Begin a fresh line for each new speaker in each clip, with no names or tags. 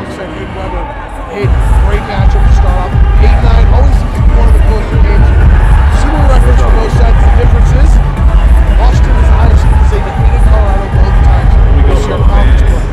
alongside Hayden, great matchup to start off. 8-9 always seems to be one of the closer games. Similar records for both sides. The difference is Washington is the highest seed because they defeated Colorado both times this year in conference play.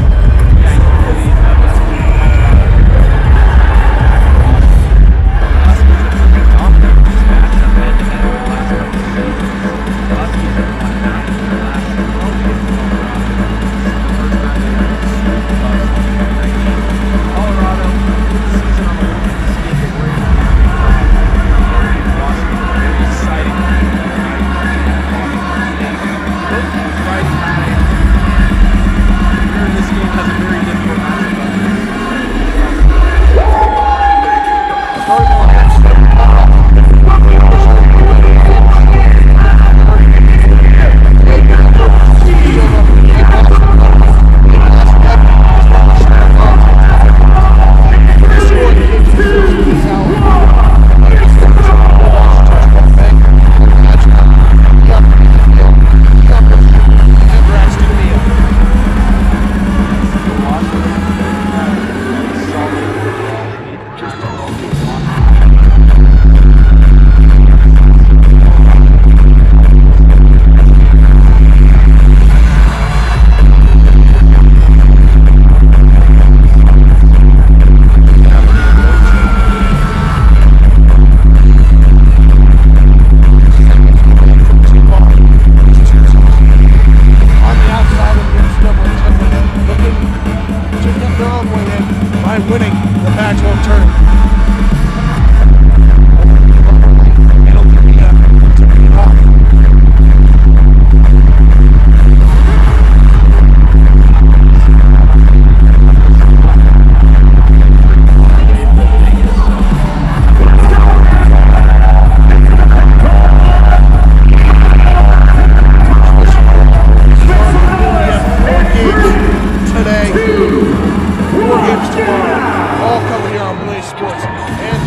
Winning the Pac-12 tournament.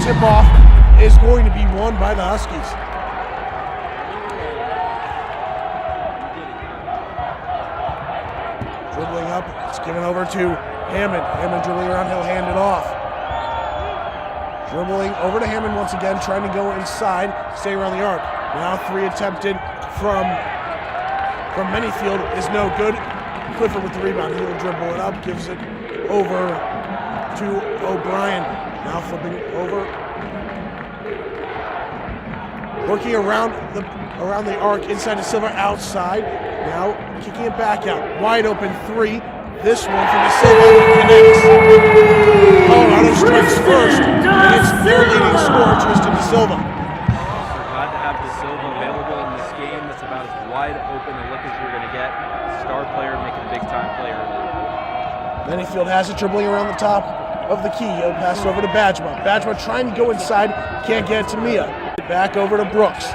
Tip-off is going to be won by the Huskies. Dribbling up, it's given over to Hammond. Hammond dribbling around, he'll hand it off. Dribbling over to Hammond once again, trying to go inside, stay around the arc. Now 3 attempted from Manyfield is no good. Clifford with the rebound, he'll dribble it up, gives it over to O'Brien. Now flipping over. Working around the arc, inside to Silva, outside. Now kicking it back out. Wide open 3. This one from De Silva connects. Colorado strikes first, and it's their leading scorer, Tristan De Silva.
We're glad to have De Silva available in this game. That's about as wide open a look as you're going to get. Star player making a big-time play early.
Manyfield has it, dribbling around the top of the key. He'll pass over to Bajma. Bajma trying to go inside, can't get it to Mia. Back over to Brooks.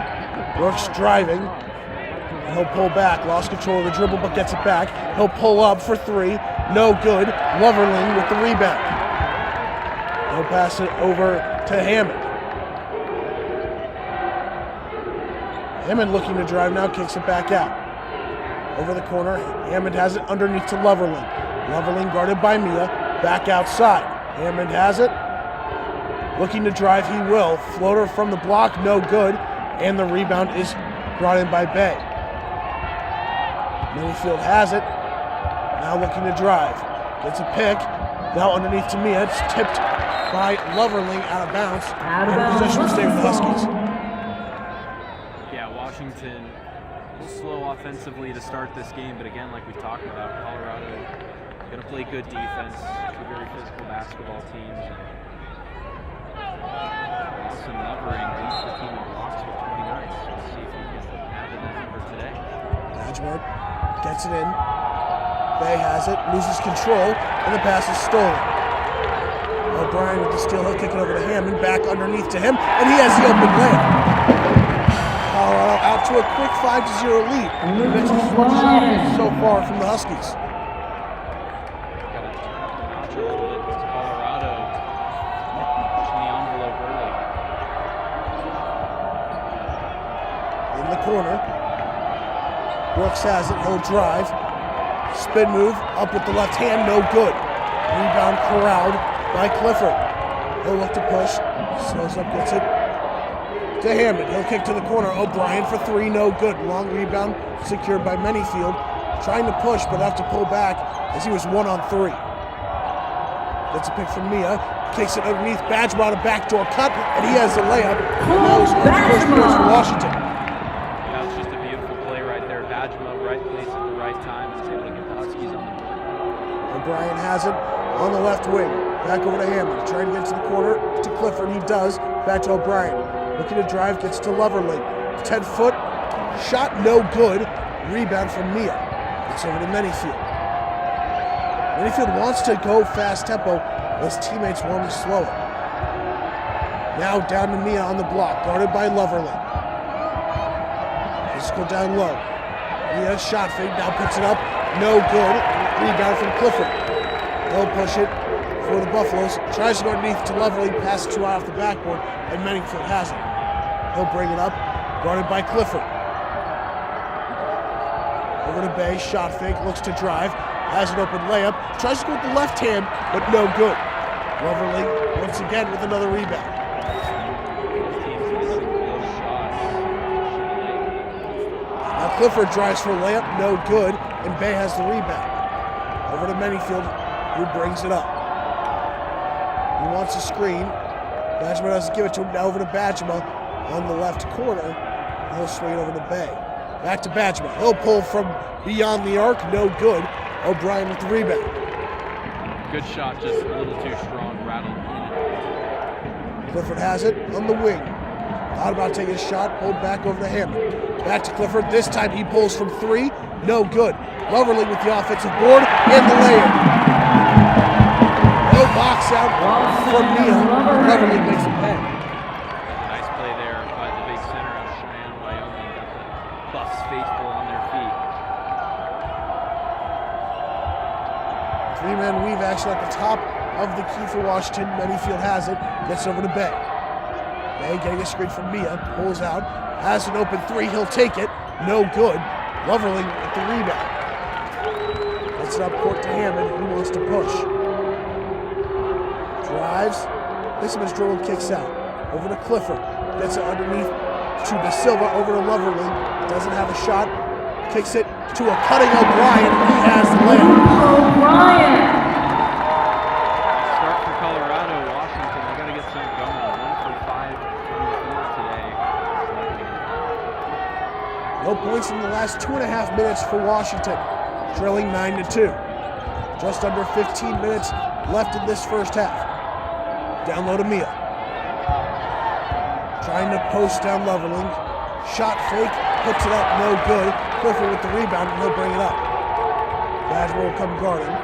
Brooks driving. And he'll pull back. Lost control of the dribble, but gets it back. He'll pull up for 3. No good. Loverling with the rebound. He'll pass it over to Hammond. Hammond looking to drive now, kicks it back out. Over the corner. Hammond has it underneath to Loverling. Loverling guarded by Mia. Back outside. Hammond has it. Looking to drive, he will. Floater from the block, no good. And the rebound is brought in by Bay. Manyfield has it. Now looking to drive. Gets a pick. Now underneath to Mia. It's tipped by Loverling out of bounds. And possession will stay with the Huskies.
Yeah, Washington slow offensively to start this game, but again, like we talked about, Colorado going to play good defense. Two very physical basketball teams. Austin Lovering leads the team in blocks with 29. So let's see if we can add to that number today.
Edgeworth gets it in. Bay has it, loses control, and the pass is stolen. O'Brien with the steal, he'll kick it over to Hammond, back underneath to him, and he has the open layup. Colorado out to a quick 5-0 lead. Mitchell's first shot so far from the Huskies. Corner. Brooks has it, he'll drive. Spin move, up with the left hand, no good. Rebound corralled by Clifford. He'll look to push. Slows up, gets it to Hammond. He'll kick to the corner. O'Brien for three, no good. Long rebound secured by Manyfield. Trying to push, but have to pull back as he was 1-on-3. Gets a pick from Mia. Kicks it underneath. Badgema, a backdoor cut, and he has the layup. And that was the first points for Washington.
That was just a beautiful play right there. Badgema, right place at the right time, and is able to get the Huskies on the board.
O'Brien has it on the left wing. Back over to Hammond. Trying to get to the corner to Clifford. He does. Back to O'Brien. Looking to drive. Gets to Loverly. 10-foot. Shot no good. Rebound from Mia. It's over to Manyfield. Manyfield wants to go fast tempo. His teammates want him to slow it. Now down to Mia on the block. Guarded by Loverly. Physical down low. Mia shot fake. Now puts it up. No good. Rebound from Clifford. He'll push it for the Buffaloes. Tries to go underneath to Loverly. Passes too high off the backboard. And Manyfield has it. He'll bring it up. Guarded by Clifford. Over to Bay. Shot fake. Looks to drive. Has an open layup. Tries to go with the left hand, but no good. Loverly once again with another rebound. Now Clifford drives for a layup, no good, and Bay has the rebound. Over to Manyfield, who brings it up. He wants a screen. Badgema doesn't give it to him. Now over to Badgema on the left corner. He'll swing it over to Bay. Back to Badgema. He'll pull from beyond the arc, no good. O'Brien with the rebound.
Good shot, just a little too strong, rattled in.
Clifford has it on the wing. Thought about taking a shot, pulled back over to Hammond. Back to Clifford. This time he pulls from three, no good. Loverly with the offensive board and the layup. No box out from Mia. Loverly makes it pay.
Nice play there by the big center out of Cheyenne, Wyoming. Got the Buffs faithful on their feet.
Three-man weave action at the top of the key for Washington. Manyfield has it. Gets over to Bay. Bay getting a screen from Mia. Pulls out. Has an open three. He'll take it. No good. Loverly with the rebound. Gets it up court to Hammond. He wants to push. Drives. This one is dribble, kicks out. Over to Clifford. Gets it underneath to Da Silva. Over to Loverly. Doesn't have a shot. Kicks it to a cutting O'Brien. He has the layup.
O'Brien.
Start for Colorado, Washington. They got to get something going. 1 for 5 from the field today.
No points in the last 2.5 minutes for Washington, trailing 9-2. Just under 15 minutes left in this first half. Down low to Mia. Trying to post down Loverly. Shot fake, puts it up, no good. Clifford with the rebound, and he'll bring it up. Badgema will come guarding.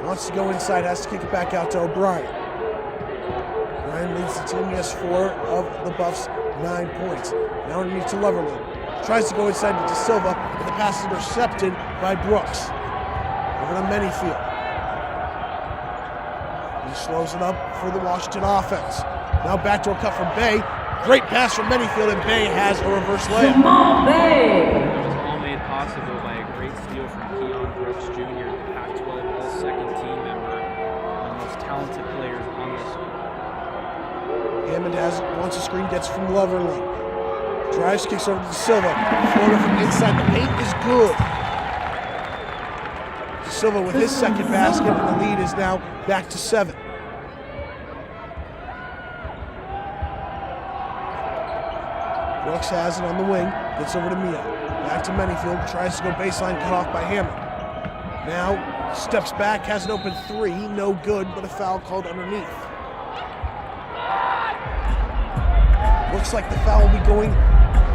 Wants to go inside, has to kick it back out to O'Brien. O'Brien leads the team. He has 4 of the Buffs' 9 points. Now underneath to Loverly. Tries to go inside to Da Silva, but the pass is intercepted by Brooks. Over to Manyfield. He slows it up for the Washington offense. Now backdoor cut from Bay. Great pass from Manyfield, and Bay has a reverse layup.
Bay.
It was all made possible by a great steal from Keon Brooks Jr., the Pac-12 All-Second Team member, one of the most talented players on this squad.
Hammond has it, wants a screen, gets from Loverly. Drives, kicks over to Silva. Floater from inside the paint is good. Silva with his second basket, and the lead is now back to 7. Brooks has it on the wing, gets over to Mia. Back to Manyfield, tries to go baseline, cut off by Hammond. Now steps back, has an open three, no good, but a foul called underneath. Looks like the foul will be going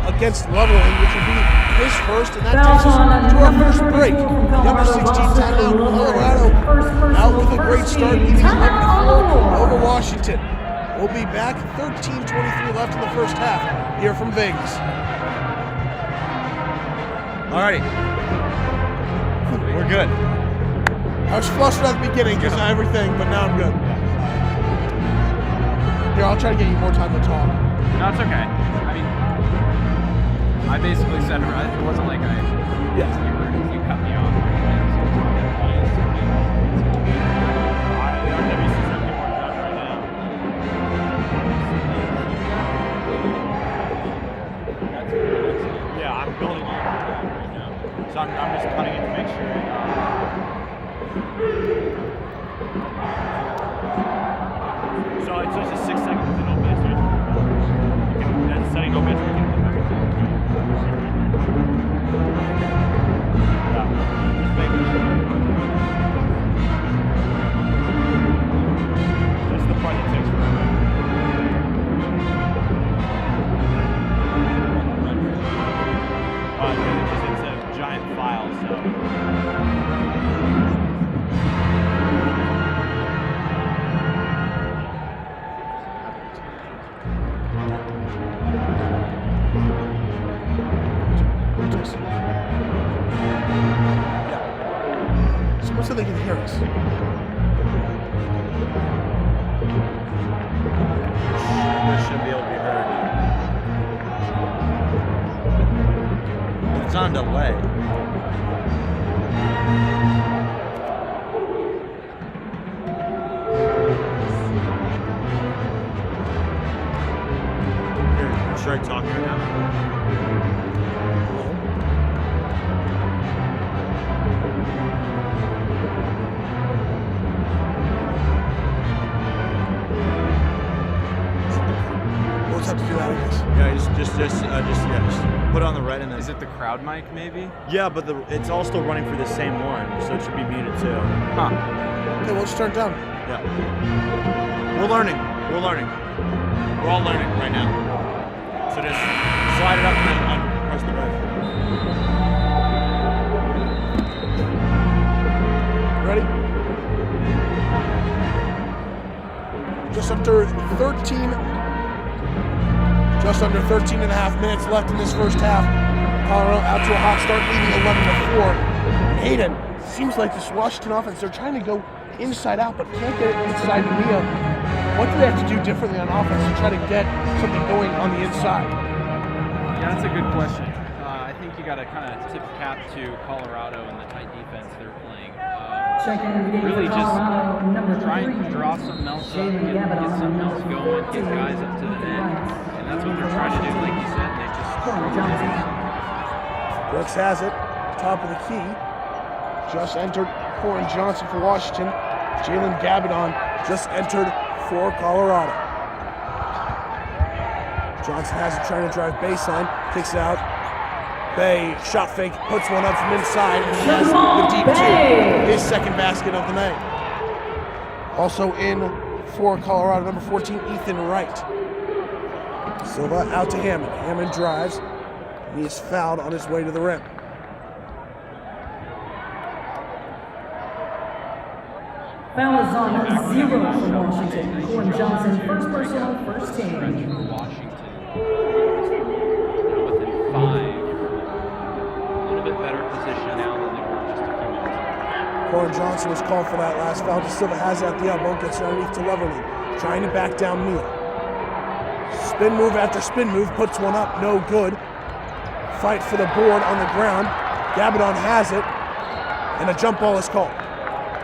against Loverly, which will be his first, and that takes us to our first break. Number 16 timeout, Colorado out with a great start, leading 11-4 over Washington. We'll be back, 13:23 left in the first half, here from Vegas.
Alrighty. We're good.
I was flustered at the beginning because of everything, but now I'm good. Here, I'll try to get you more time to talk.
No, it's okay. I mean, I basically said it wasn't like you cut me off.
So I'm just cutting it to make sure. So it's just a 6 seconds to no miss. That's setting no miss. Just making sure. That's the part that takes forever. Because it's a giant file, so.
So they can hear us.
This should be able to be heard. It's on delay. Here, should I talk right now?
We'll just have to do that, I guess.
Yeah, just put it on the red and then.
Is it the crowd mic maybe?
Yeah, but it's all still running for the same one, so it should be muted too.
Huh.
Okay, we'll just turn it down.
Yeah. We're learning. We're learning. We're all learning right now. So just slide it up and then press the red.
Ready? Just under 13 and a half minutes left in this first half. Colorado out to a hot start, leading 11-4. Hayden, seems like this Washington offense, they're trying to go inside out, but can't get it inside Mia. What do they have to do differently on offense to try to get something going on the inside?
Yeah, that's a good question. I think you got to kind of tip the cap to Colorado and the tight defense they're playing. Really just try and draw something else up, get something else going, get guys up to the net, and that's what they're trying to do. Like you said, they just.
Brooks has it, top of the key. Just entered Corin Johnson for Washington. Jalen Gabadon just entered for Colorado. Johnson has it, trying to drive baseline, kicks it out. Bay shot fake, puts one up from inside, and he has the deep two. His second basket of the night. Also in for Colorado, number 14, Ethan Wright. Silva out to Hammond. Hammond drives. He is fouled on his way to the rim.
Foul is on 0 for Washington. Corin Johnson, first personal, first team.
Washington. Now within 5. A little bit better position now than they were just a few minutes ago.
Corin Johnson was called for that last foul. Silva has it at the elbow, gets it underneath to Leverly. Trying to back down Neal. Spin move after spin move, puts one up, no good. Fight for the board on the ground. Gabadon has it, and a jump ball is called.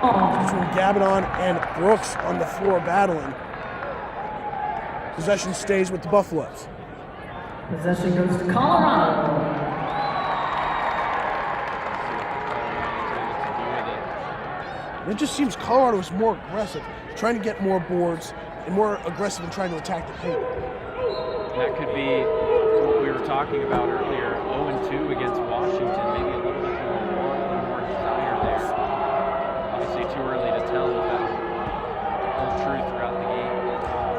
Between Gabadon and Brooks on the floor battling. Possession stays with the Buffaloes.
Possession goes to Colorado.
It just seems Colorado is more aggressive, trying to get more boards and more aggressive in trying to attack the paint.
That could be what we were talking about earlier. 0-2 against Washington, maybe a little bit more desire there. Obviously too early to tell if that'll hold true throughout the game.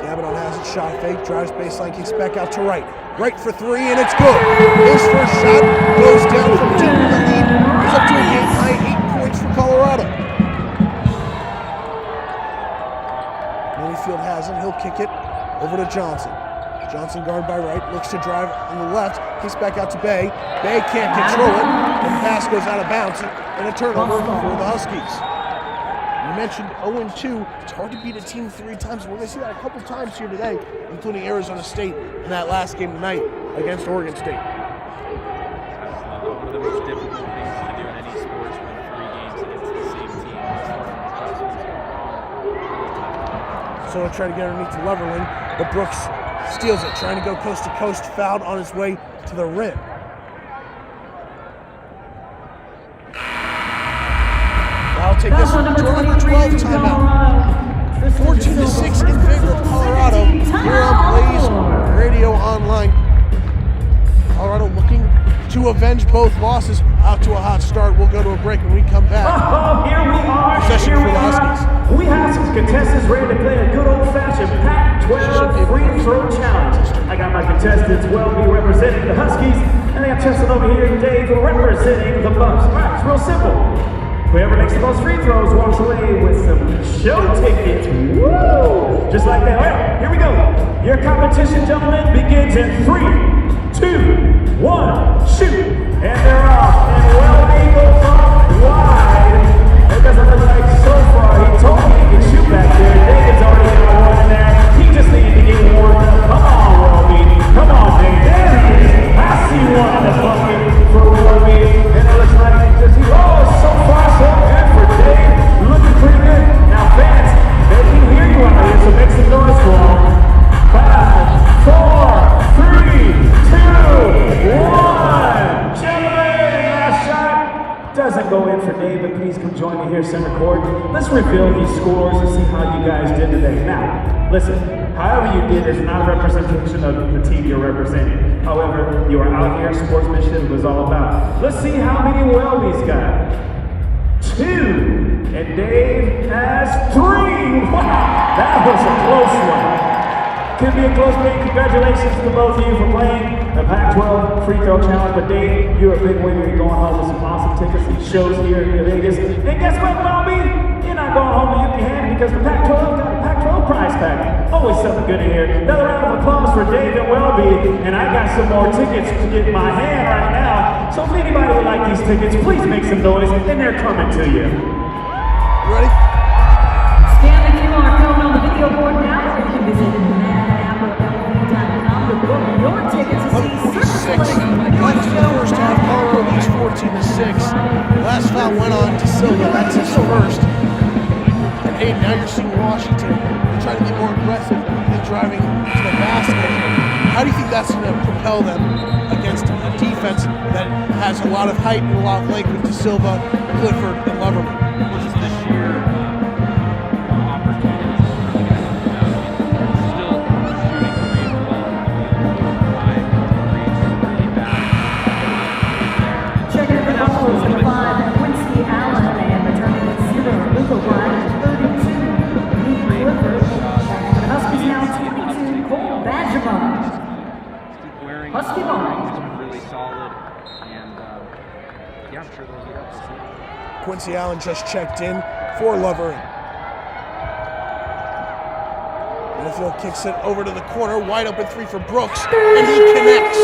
Gabadon has it, shot fake, drives baseline, kicks back out to Wright. Wright for three, and it's good. His first shot goes down from deep in the lead. It's up to a game-high 8 points for Colorado. Field has it, he'll kick it over to Johnson. Johnson guarded by Wright, looks to drive on the left, kicks back out to Bay. Bay can't control it, and the pass goes out of bounds, and a turnover for the Huskies. You mentioned 0-2, it's hard to beat a team 3 times. We're going to see that a couple times here today, including Arizona State in that last game tonight against Oregon State.
One of the most difficult things to do in any sport is win 3 games against the same team.
So he'll try to get underneath to Leverling, but Brooks steals it, trying to go coast to coast, fouled on his way to the rim. take this to our number 12 timeout. 14-6 in favor of Colorado. Here on Blaze Radio Online. Colorado looking to avenge both losses. Out to a hot start. We'll go to a break when we come back.
Oh, here we are.
Possession for the Huskies.
We have some contestants ready to play a good old-fashioned Pac-12 free throw challenge. I got my contestants Welby representing the Huskies, and I got Justin over here, Dave, representing the Buffs. All right, it's real simple. Whoever makes the most free throws walks away with some show tickets. Woo! Just like that. All right, here we go. Your competition, gentlemen, begins in 3, 2, 1, shoot. And they're off. And Welby goes off wide. It doesn't look like so far. He told me he could shoot back there. David's already got one in there. He just needed to get warmed up. Come on, Welby. Come on, Dave. There he is. I see one in the bucket for Welby. And it looks like so far so good for Dave. Looking pretty good. Now, fans, they can hear you out here, so make some noise for them. 5, 4, 3, 2, 1. Gentlemen, last shot doesn't go in for Dave, but please come join me here, center court. Let's reveal these scores and see how you guys did today. Now, listen, however you did is not a representation of the team you're representing. However, you are out here, sportsmanship was all about. Let's see how many Welby's got. 2, and Dave has 3. Wow, that was a close one. Could be a close game. Congratulations to both of you for playing the Pac-12 free throw challenge. But Dave, you're a big winner. You're going home with some awesome tickets and shows here in Vegas. And guess what, Welby? You're not going home with empty handed because the Pac-12 got a Pac-12 prize pack. Always something good in here. Another round of applause for Dave and Welby. And I got some more tickets to get in my hand right now. So if anybody would like these tickets, please make some noise, and they're coming to you.
Ready?
Scan the QR code on the video board now, or you can visit MBB.com to book your tickets to see
Left in the first half, Colorado leads 14-6. Last foul went on to Silva. That's his first. And Hayden, now you're seeing Washington trying to get more aggressive and driving to the basket. How do you think that's going to propel them against a defense that has a lot of height and a lot of length with De Silva, Clifford, and Loverman?
Well, just the sheer opportunities. Still shooting threes well. Really bad.
Check out the Buffaloes with 5, Quincy Allen, and returning with 0, Luke O'Brien, 32, Lee Clifford, and the Huskies now 22, Cole Badgerman. Husky ball.
He's been really solid, and yeah, I'm sure they'll get up to see.
Quincy Allen just checked in for Lover. Midfield kicks it over to the corner, wide open 3 for Brooks, and he connects.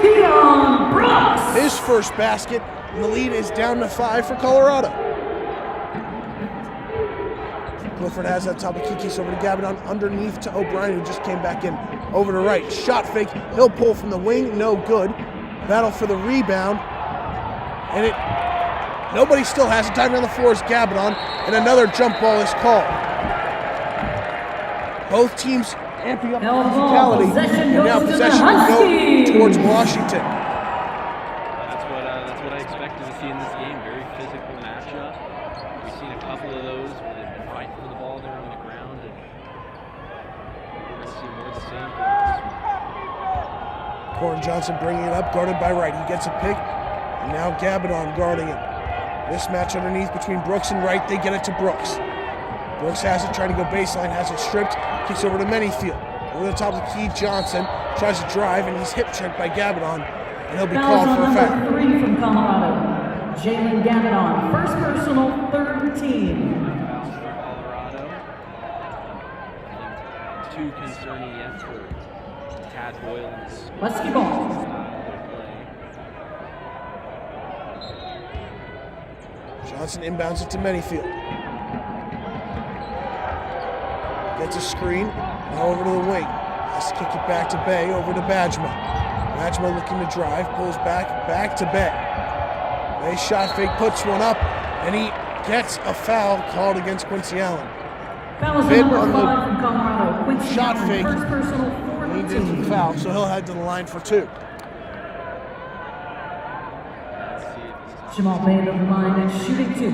Keon Brooks.
His first basket, and the lead is down to 5 for Colorado. Clifford has that top of Kikis over to Gabadon, underneath to O'Brien, who just came back in. Over to right, shot fake, he'll pull from the wing, no good. Battle for the rebound, and nobody still has it. Diving on the floor is Gabadon, and another jump ball is called. Both teams amping up the physicality, and now possession will go towards Washington.
That's what I expected to see in this game. Very physical matchup. We've seen a couple of those where they've been fighting for the ball there on the ground, and we're going to see more of the same for this one.
Corin Johnson bringing it up, guarded by Wright. He gets a pick, and now Gabadon guarding it. Mismatch underneath between Brooks and Wright. They get it to Brooks. Brooks has it, trying to go baseline, has it stripped, kicks over to Manyfield. Over the top of the key, Johnson tries to drive, and he's hip checked by Gabadon, and he'll be called for a foul.
3 from Colorado, Jalen Gabadon, first personal, 13.
Fouls for Colorado. Too concerning yet for Tad Boylan's
Husky ball.
style of play.
Johnson inbounds it to Manyfield. Gets a screen, now over to the wing. Has to kick it back to Bay, over to Badgema. Badgema looking to drive, pulls back to Bay. Bay shot fake, puts one up, and he gets a foul called against Quincy Allen.
Foul is
Bid
number
on
5 from Colorado, Quincy
shot
Allen,
fake.
first personal,
Leaned in for
14.
the foul, so he'll head to the line for 2.
Jamal Bay on the line and shooting 2.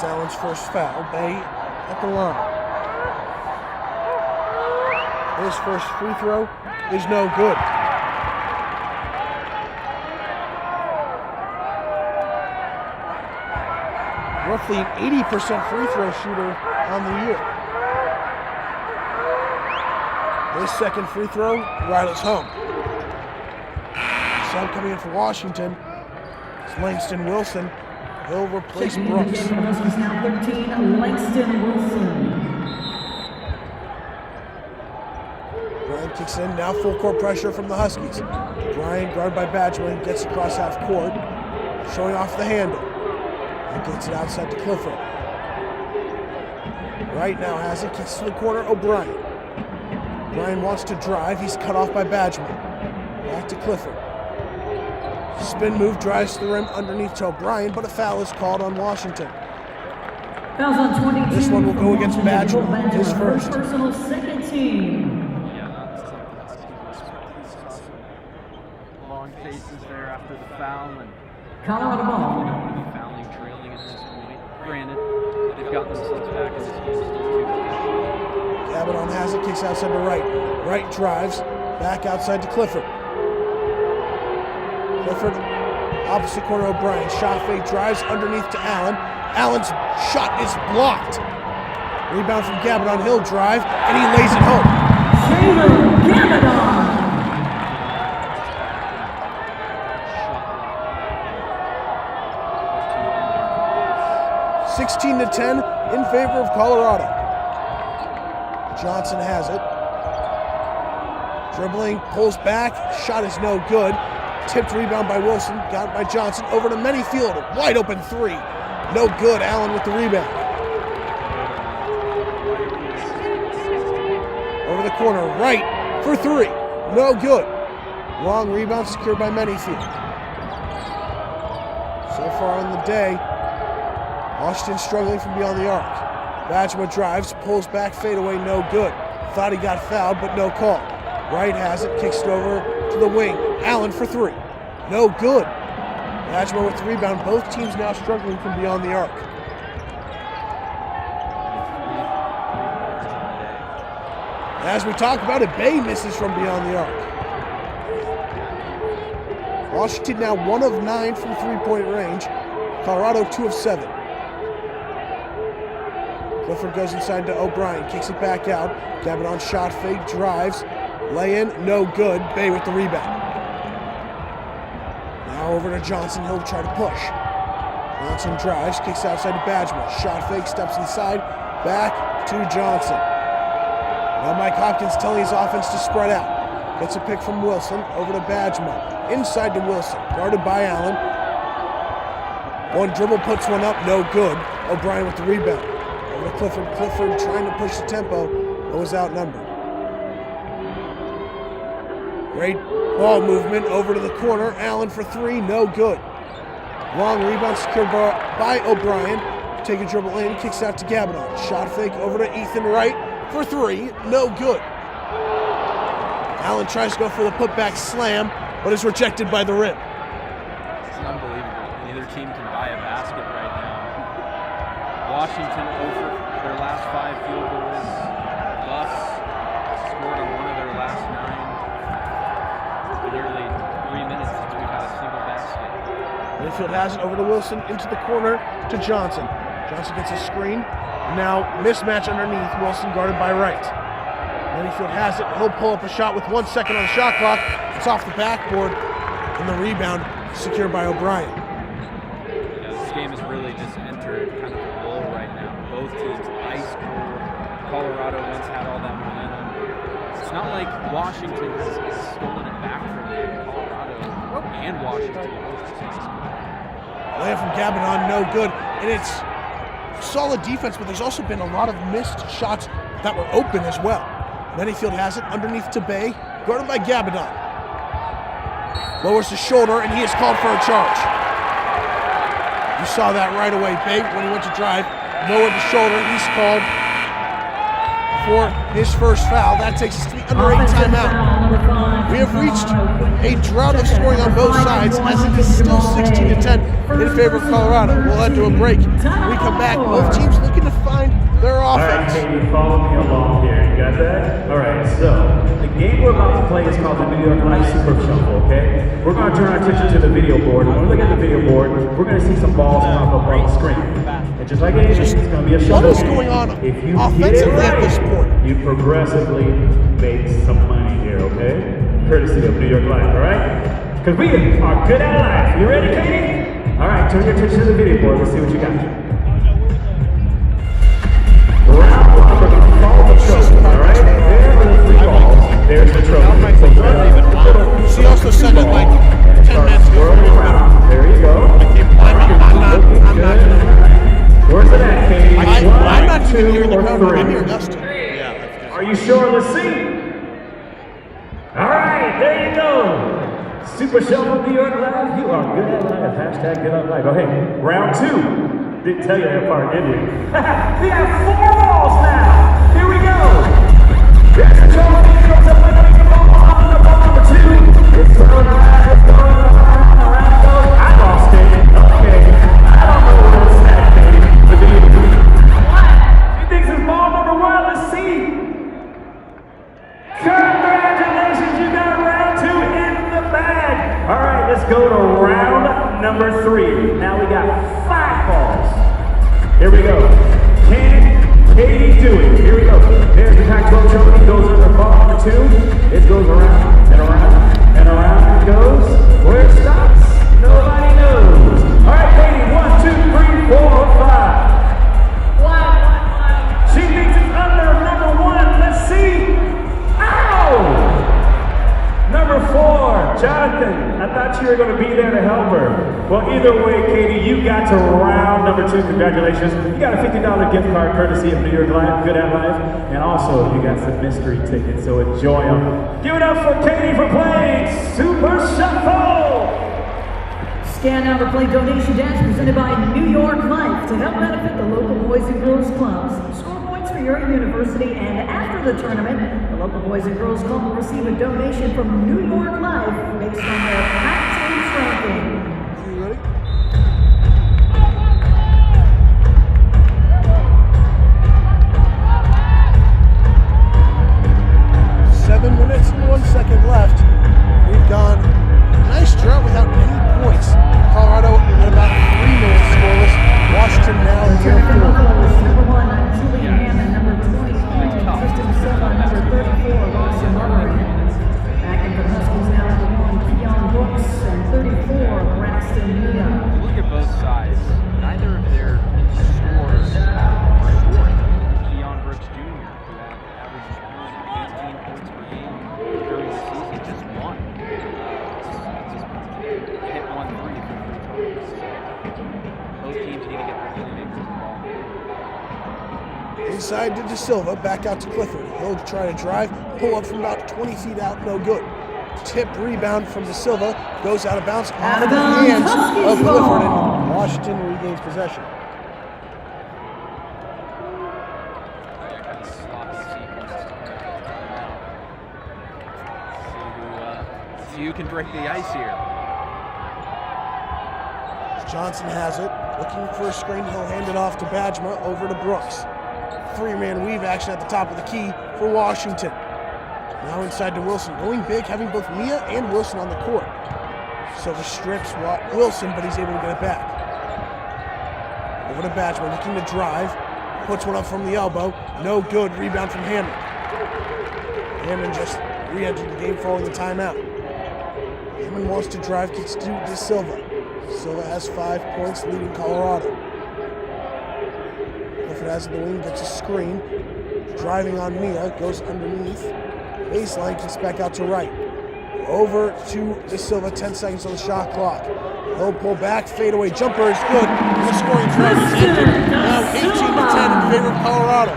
That's Allen's first foul. Bay at the line. His first free throw is no good. Roughly an 80% free throw shooter on the year. His second free throw, right us home. Sub coming in for Washington is Langston Wilson. He'll replace Brooks.
Huskies now 13, Langston Wilson.
Bryant kicks in, now full court pressure from the Huskies. Bryant, guarded by Badgerman, gets across half court, showing off the handle. And gets it outside to Clifford. Right now has it, kicks to the corner, O'Brien. O'Brien wants to drive, he's cut off by Badgerman. Back to Clifford. Spin move, drives to the rim underneath to O'Brien, but a foul is called on Washington.
Fouls on 22.
This one will go against Badgerman, his first.
Personal second team.
Yeah, that's something long faces there after the foul, and
Colorado ball.
don't want to be fouling, trailing at this point. Granted, they've gotten themselves back in this game. Still
Gabadon has it, kicks outside to right. Right drives, back outside to Clifford. Clifford, opposite corner O'Brien. Shot fake, drives underneath to Allen. Allen's shot is blocked. Rebound from Gabadon, he'll drive, and he lays it home.
Jalen Gabadon.
16-10 in favor of Colorado. Johnson has it. Dribbling, pulls back, shot is no good. Tipped rebound by Wilson, got by Johnson, over to Manyfield, wide open three. No good, Allen with the rebound. Over the corner, right for three, no good. Long rebound secured by Manyfield. So far on the day, Washington struggling from beyond the arc. Badgema drives, pulls back, fadeaway, no good. Thought he got fouled, but no call. Wright has it, kicks it over to the wing. Allen for three. No good. Badgema with the rebound. Both teams now struggling from beyond the arc. As we talk about it, Bay misses from beyond the arc. Washington now 1 of 9 from three-point range. Colorado 2 of 7. Clifford goes inside to O'Brien, kicks it back out. Gabadon shot fake, drives, lay in, no good. Bay with the rebound. Now over to Johnson, he'll try to push. Johnson drives, kicks outside to Badgema. Shot fake, steps inside, back to Johnson. Now Mike Hopkins telling his offense to spread out. Gets a pick from Wilson, over to Badgema. Inside to Wilson, guarded by Allen. One dribble, puts one up, no good. O'Brien with the rebound. Over to Clifford. Clifford trying to push the tempo, but was outnumbered. Great ball movement over to the corner. Allen for three, no good. Long rebound secured by O'Brien. Take a dribble in, kicks out to Gabadon. Shot fake over to Ethan Wright for three, no good. Allen tries to go for the putback slam, but is rejected by the rim.
It's unbelievable. Neither team can buy a basket right now. Washington over their last 5 field goals. Buffs scored on one of their last 9. Nearly 3 minutes since we've had a single basket.
Mayfield has it over to Wilson, into the corner to Johnson. Johnson gets a screen. Now mismatch underneath. Wilson guarded by Wright. Mayfield has it. He'll pull up a shot with 1 second on the shot clock. It's off the backboard, and the rebound secured by O'Brien.
Yeah, this game has really just entered kind of a lull right now. Both teams ice cold. Colorado once had all that momentum. It's not like Washington has stolen it back from them. Colorado and Washington.
Layup from Gabadon, no good. And it's solid defense, but there's also been a lot of missed shots that were open as well. Manyfield has it underneath to Bay, guarded by Gabadon. Lowers his shoulder, and he is called for a charge. You saw that right away. Bay, when he went to drive, lowered the shoulder. He's called for his first foul. That takes us to the under 8 timeout. We have reached a drought of scoring on both sides, as it is still 16-10 in favor of Colorado. We'll head to a break. When we come back, both teams looking to find their offense.
All right, Hayden, follow me along here. You got that? All right, so the game we're about to play is called the New York Life Super Shuffle, okay? We're going to turn our attention to the video board. When we look at the video board, we're going to see some balls pop up on the screen. And just like Hayden, it's going to be a shuffle.
What is going on
If you
offensively
get it right,
at this point?
you progressively make some money here, okay? Courtesy of New York Life, all right? Because we are good at life. You ready, Katie? All right, turn your attention to the video board. Let's see what you got. Round one, we're going to follow the trophy, all right? There are the 3 balls. There's the trophy.
She also said it like 10 minutes ago.
There you go.
I'm not
Where's it at, Katie?
I'm not even hearing the crowd. I'm hearing Dustin.
Are you sure? Let's see. All right, there you go. Super Shuffle New York Live. You are good at life. Hashtag good at life. Okay, round 2. Didn't tell you that part, did we? We have 4 balls now. Here we go. There's the trophy. Goes up underneath the ball. On the ball number 2. It's going around. It's going around. Around it goes. I lost it. Okay. I don't know where it's at, baby. But do you? What? She thinks it's ball number 1. Let's see. Congratulations, you got round 2 in the bag. All right, let's go to round number 3. Now we got 5 balls. Here we go. Can Katie do it? Here we go. There's the Pac-12 trophy. Goes under ball number 2. It goes around and around and around it goes. Where it stops, nobody knows. All right, Katie, 1, 2, 3, 4, 5. What? She thinks it's under number 1. Let's see. Ow! Number 4, Jonathan. I thought you were going to be there to help her. Well, either way, Katie, you got to round number 2. Congratulations. You got a $50 gift card courtesy of New York Life, Good at Life. And also, you got some mystery tickets, so enjoy them. Give it up for Katie for playing Super Shuffle.
Scan now to play donation dance presented by New York Life to help benefit the local Boys and Girls Clubs. Score points for your university, and after the tournament, the local Boys and Girls Club will receive a donation from New York Life based on their Pac-12 ranking.
You ready? Seven minutes and 1 second left. We've gone a nice drought without any points. Colorado at about 3 minutes scoreless. Washington now in
Returning from
4.
Buffalo is number 1, Julian Hammond, number 20, Tristan Silva, number 34, Lawson Lovery. Back in for the Huskies now, number 1, Keon Brooks, and 34, Braxton Mia.
Look at both sides. Neither of their scores are short. Keon Brooks Jr., who averages 18 points per game during the season, just one. Hit 1 3 for 3 times. Both teams need to get their playmakers involved.
Inside to De Silva, back out to Clifford. He'll try to drive, pull up from about 20 feet out, no good. Tipped rebound from De Silva, goes out of bounds off the hands of Clifford, and Washington regains possession.
See who can break the ice here.
Johnson has it, looking for a screen. He'll hand it off to Bajma, over to Brooks. 3-man weave action at the top of the key for Washington. Now inside to Wilson, going big, having both Mia and Wilson on the court. Silva strips Wilson, but he's able to get it back. Over to Bajma, looking to drive. Puts one up from the elbow. No good. Rebound from Hammond. Hammond just re-entered the game following the timeout. Hammond wants to drive, gets to De Silva. Silva has 5 points, leading Colorado. Clifford has the wing, gets a screen. Driving on Mia, goes underneath. Baseline, kicks back out to right. Over to De Silva, 10 seconds on the shot clock. He'll pull back, fadeaway jumper is good. And the scoring threat is ended. Now 18-10 in favor of Colorado.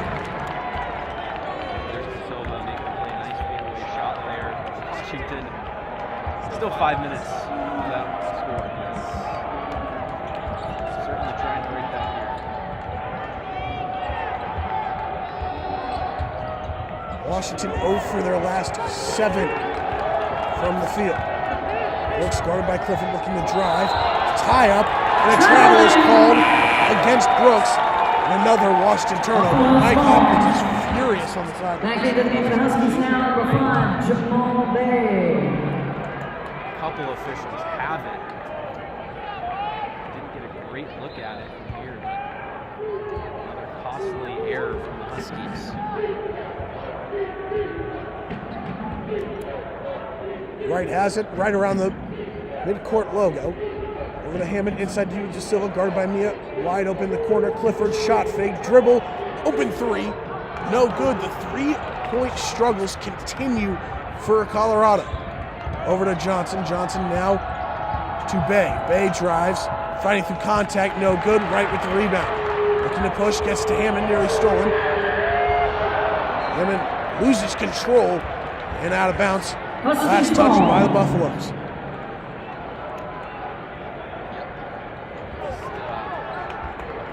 There's De Silva making a nice fadeaway shot there. Washington, still 5 minutes without scoring. Certainly trying to break that here.
Washington 0 for their last 7 from the field. Brooks guarded by Clifford looking to drive. Tie up, and a travel is called against Brooks. And another Washington turnover. Mike Hopkins is furious on the side.
Back into the game for the Huskies now, number 5, Jamal Bay.
A couple officials have it. Didn't get a great look at it from here, but another costly error from the Huskies.
Wright has it right around the midcourt logo. Over to Hammond, inside to DeSilva, guarded by Mia. Wide open the corner. Clifford, shot fake, dribble, open three. No good. The 3-point struggles continue for Colorado. Over to Johnson. Johnson now to Bay. Bay drives, fighting through contact, no good. Wright with the rebound. Looking to push, gets to Hammond, nearly stolen. Hammond loses control and out of bounds. Last touch by the Buffaloes.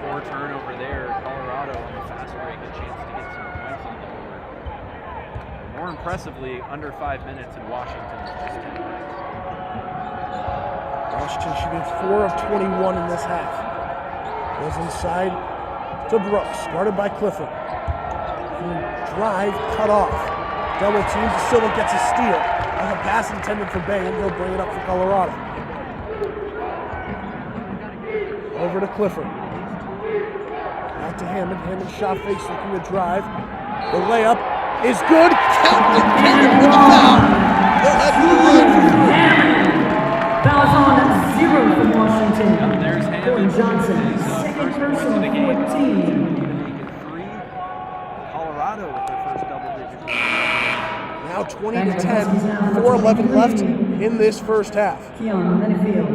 Poor turnover there. Colorado on the fast break, a chance to get some points on the board. More impressively, under 5 minutes in Washington.
Washington shooting 4 of 21 in this half. Goes inside to Brooks, guarded by Clifford. Drive cut off. Double team. DeSilva gets a steal. Has a pass intended for Bay, and he'll bring it up for Colorado. Over to Clifford. Back to Hammond. Hammond shot fakes, looking to drive. The layup is good. Captain with the foul. They'll head to the line for 3.
Fouls on 0 from Washington.
There's Hammond.
Gordon Johnson,
His,
second
first points
personal,
of the game.
14.
Colorado with their first double-digit lead.
Now 20-10, 4:11 left in this first half.
Keon Minifield.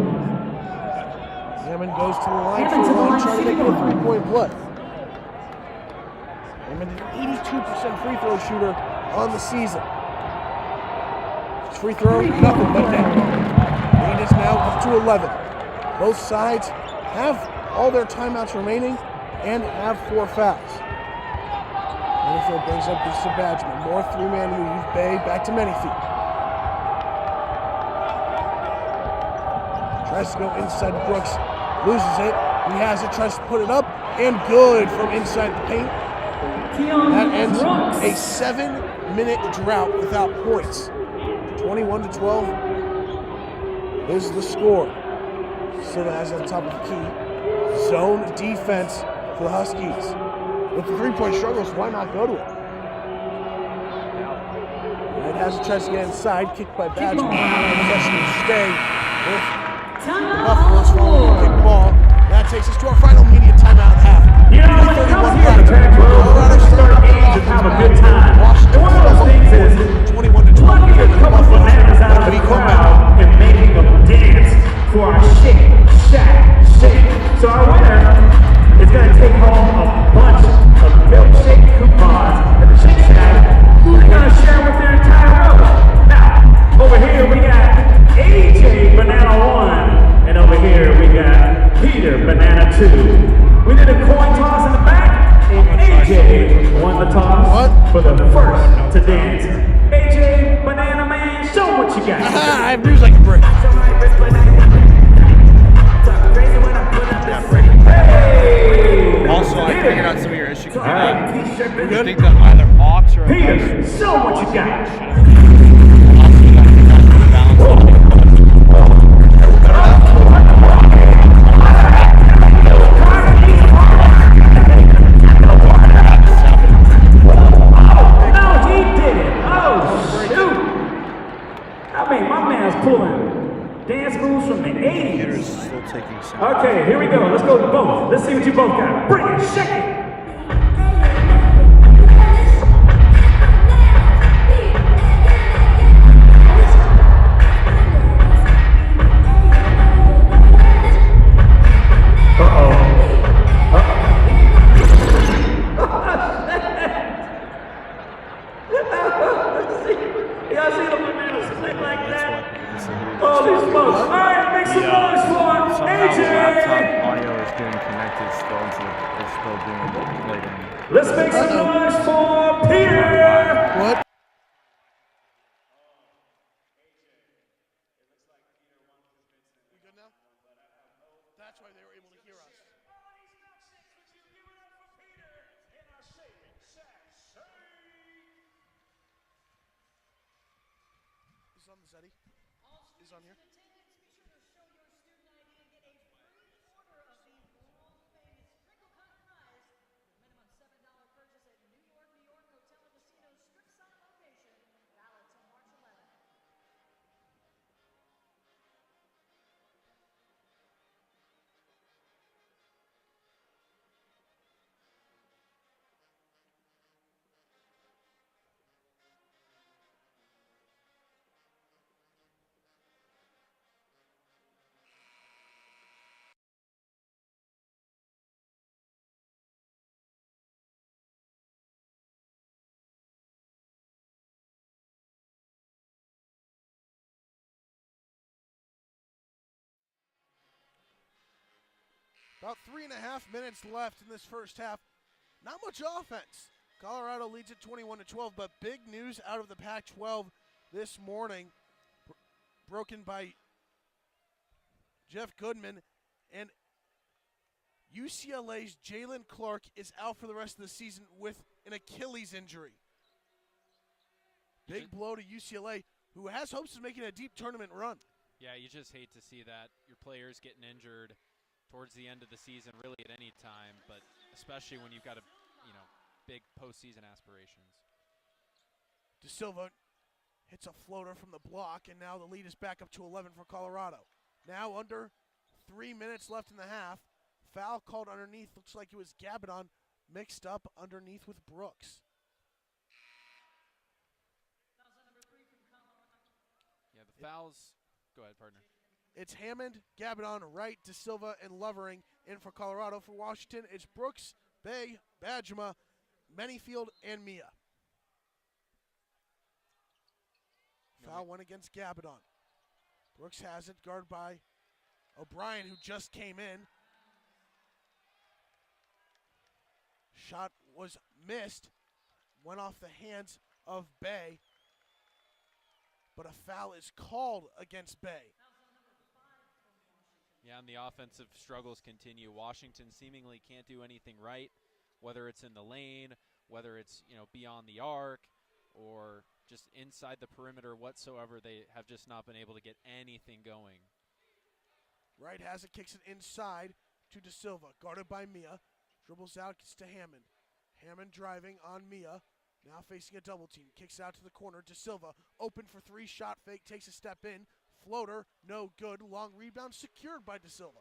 Hammond goes to the line
Hammond to the line,
trying to make it a
shooting.
3-point play. Hammond, an 82% free throw shooter on the season. His free throw, nothing but net. Lead is now up to 11. Both sides have all their timeouts remaining and have 4 fouls. Manyfield brings up this to Badgman. More 3-man weave. Bay back to Manyfield. Tries to go inside Brooks. Loses it. He has it. Tries to put it up. And good from inside the paint. That ends a 7-minute drought without points. 21-12 is the score. Silva has it on top of the key. Zone defense for the Huskies. With the 3-point struggles, why not go to it? Wright has a chance to get inside, kicked by Badgman. Possession will stay with the Buffaloes following the kick ball. That takes us to our final media timeout of the half.
You know, when it comes here to Pac-12, we start games and have a good time. And one of those things is
21-12.
plucking a couple bananas out of the crowd and making them dance for our shake, shack, shake. So our winner is going to take home a bunch of milkshake coupons at the Shake Shack. They're going to share with their entire row. Now, over here we got AJ Banana 1, and over here we got Peter Banana 2. We did a coin toss in the back, and AJ won the toss for the first to dance. AJ Banana Man, show what you got.
I have news I can bring.
Hey!
Also, I figured out some of your issues.
Alright.
I think that either Ox or
Peter, show what you got. No, he did it. Oh, shoot. I mean, my man's pulling dance moves from the 80s.
Still taking some.
Okay, here we go. Let's go with both. Let's see what you both got. Bring it, shake it. Y'all see the bananas stick like that? Holy smokes. All right, make some noise for
Somehow the laptop
AJ.
audio is getting connected still instead of it's still being played in.
Let's make some noise for Peter.
What? is on the Zeddy. Is on here.
Attendants, be sure to show your student ID and get a free order of the world-famous crinkle cut fries. Minimum $7 purchase at New York Hotel and Casino strip side location. Valid till March 11th.
About 3.5 minutes left in this first half. Not much offense. Colorado leads at 21-12, but big news out of the Pac-12 this morning. Broken by Jeff Goodman, and UCLA's Jalen Clark is out for the rest of the season with an Achilles injury. Big blow to UCLA, who has hopes of making a deep tournament run.
Yeah, you just hate to see that. Your players getting injured towards the end of the season, really at any time, but especially when you've got big postseason aspirations.
De Silva hits a floater from the block, and now the lead is back up to 11 for Colorado. Now under 3 minutes left in the half. Foul called underneath. Looks like it was Gabadon mixed up underneath with Brooks.
Yeah, the fouls. Go ahead, partner.
It's Hammond, Gabadon, Wright, De Silva, and Lovering in for Colorado. For Washington, it's Brooks, Bay, Bajema, Manyfield, and Mia. Foul went against Gabadon. Brooks has it, guarded by O'Brien, who just came in. Shot was missed, went off the hands of Bay, but a foul is called against Bay.
Yeah, and the offensive struggles continue. Washington seemingly can't do anything right, whether it's in the lane, whether it's beyond the arc, or just inside the perimeter whatsoever. They have just not been able to get anything going.
Wright has it, kicks it inside to De Silva, guarded by Mia. Dribbles out, gets to Hammond. Hammond driving on Mia, now facing a double team. Kicks out to the corner. De Silva, open for three, shot fake, takes a step in. Floater, no good. Long rebound secured by De Silva.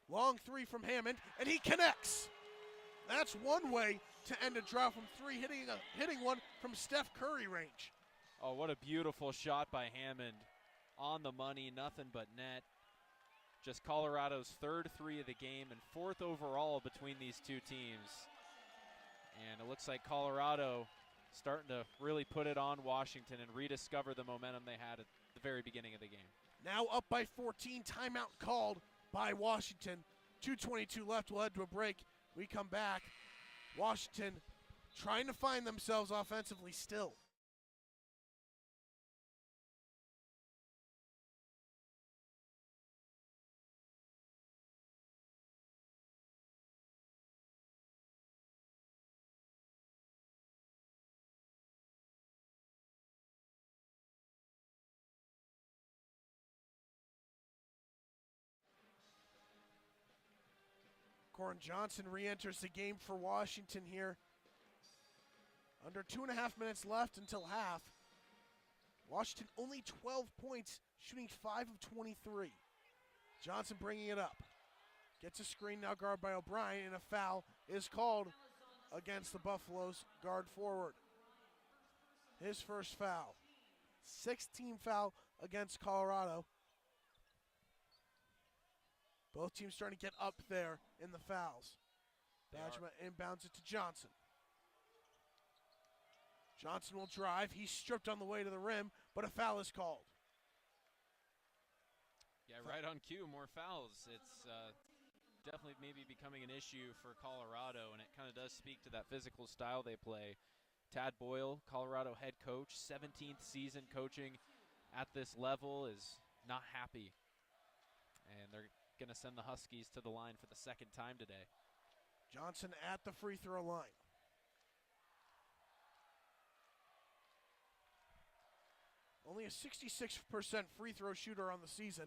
Long three from Hammond, and he connects. That's one way to end a drought from three, hitting one from Steph Curry range.
Oh, what a beautiful shot by Hammond. On the money, nothing but net. Just Colorado's third three of the game and fourth overall between these two teams. And it looks like Colorado starting to really put it on Washington and rediscover the momentum they had at the very beginning of the game.
Now up by 14, timeout called by Washington. 2:22 left, we'll head to a break. We come back. Washington trying to find themselves offensively still. Corin Johnson re-enters the game for Washington here. Under 2.5 minutes left until half. Washington only 12 points, shooting 5 of 23. Johnson bringing it up. Gets a screen, now guarded by O'Brien, and a foul is called against the Buffaloes guard forward. His first foul. 16 foul against Colorado. Both teams starting to get up there in the fouls. Bajema inbounds it to Johnson. Johnson will drive. He's stripped on the way to the rim, but a foul is called.
Yeah, right on cue, more fouls. It's definitely maybe becoming an issue for Colorado, and it kind of does speak to that physical style they play. Tad Boyle, Colorado head coach, 17th season coaching at this level, is not happy. And they're going to send the Huskies to the line for the second time today.
Johnson at the free throw line. only a 66% free throw shooter on the season.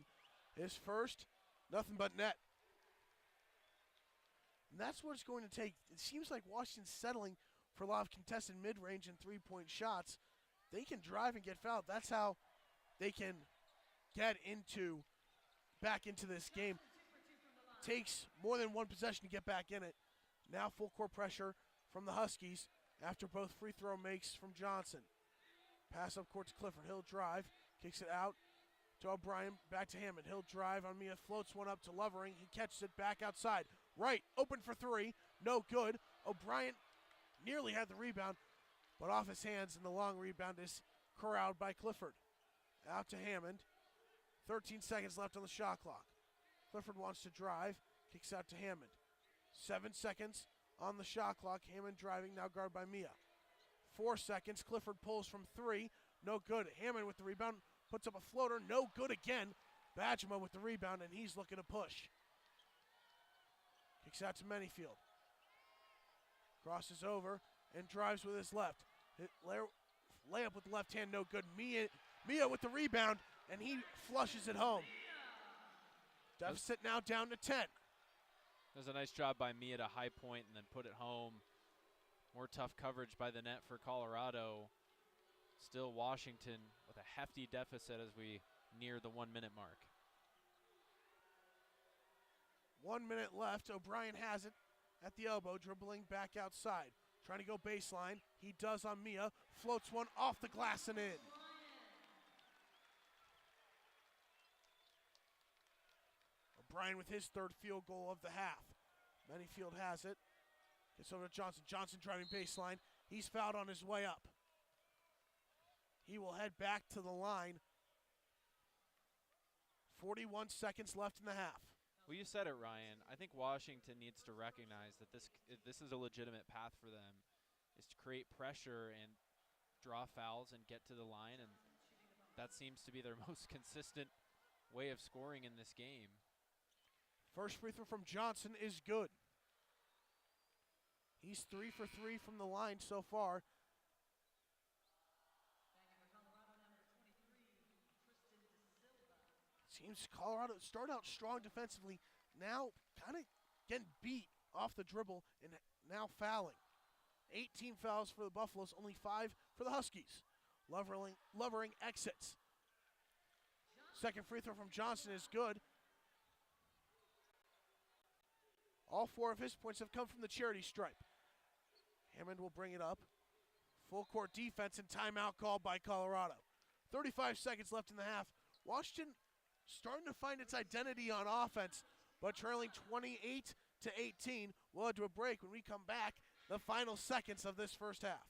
His first, nothing but net. And that's what it's going to take. It seems like Washington's settling for a lot of contested mid-range and three-point shots. They can drive and get fouled. That's how they can get back into this game. Takes more than one possession to get back in it. Now full court pressure from the Huskies after both free throw makes from Johnson. Pass up court to Clifford. He'll drive, kicks it out to O'Brien, back to Hammond. He'll drive on Mia, floats one up to Lovering. He catches it back outside. Right, open for three, no good. O'Brien nearly had the rebound, but off his hands, and the long rebound is corralled by Clifford. Out to Hammond. 13 seconds left on the shot clock. Clifford wants to drive, kicks out to Hammond. 7 seconds on the shot clock. Hammond driving, now guarded by Mia. 4 seconds. Clifford pulls from three, no good. Hammond with the rebound, puts up a floater, no good again. Bajema with the rebound, and he's looking to push. Kicks out to Manyfield. Crosses over and drives with his left. Layup with the left hand, no good. Mia with the rebound, and he flushes it home. Deficit now down to 10.
There's a nice job by Mia to high point and then put it home. More tough coverage by the net for Colorado. Still Washington with a hefty deficit as we near the 1 minute mark.
1 minute left. O'Brien has it at the elbow, dribbling back outside. Trying to go baseline. He does on Mia. Floats one off the glass and in. O'Brien with his third field goal of the half. Manyfield has it. Gets over to Johnson. Johnson driving baseline. He's fouled on his way up. He will head back to the line. 41 seconds left in the half.
Well, you said it, Ryan. I think Washington needs to recognize that this is a legitimate path for them, is to create pressure and draw fouls and get to the line, and that seems to be their most consistent way of scoring in this game.
First free throw from Johnson is good. He's 3 for 3 from the line so far. Seems Colorado start out strong defensively, now kind of getting beat off the dribble and now fouling. 18 fouls for the Buffaloes, only 5 for the Huskies. Lovering exits. Second free throw from Johnson is good. All 4 of his points have come from the charity stripe. Hammond will bring it up. Full court defense and timeout called by Colorado. 35 seconds left in the half. Washington starting to find its identity on offense, but trailing 28-18. We'll head to a break. When we come back, the final seconds of this first half.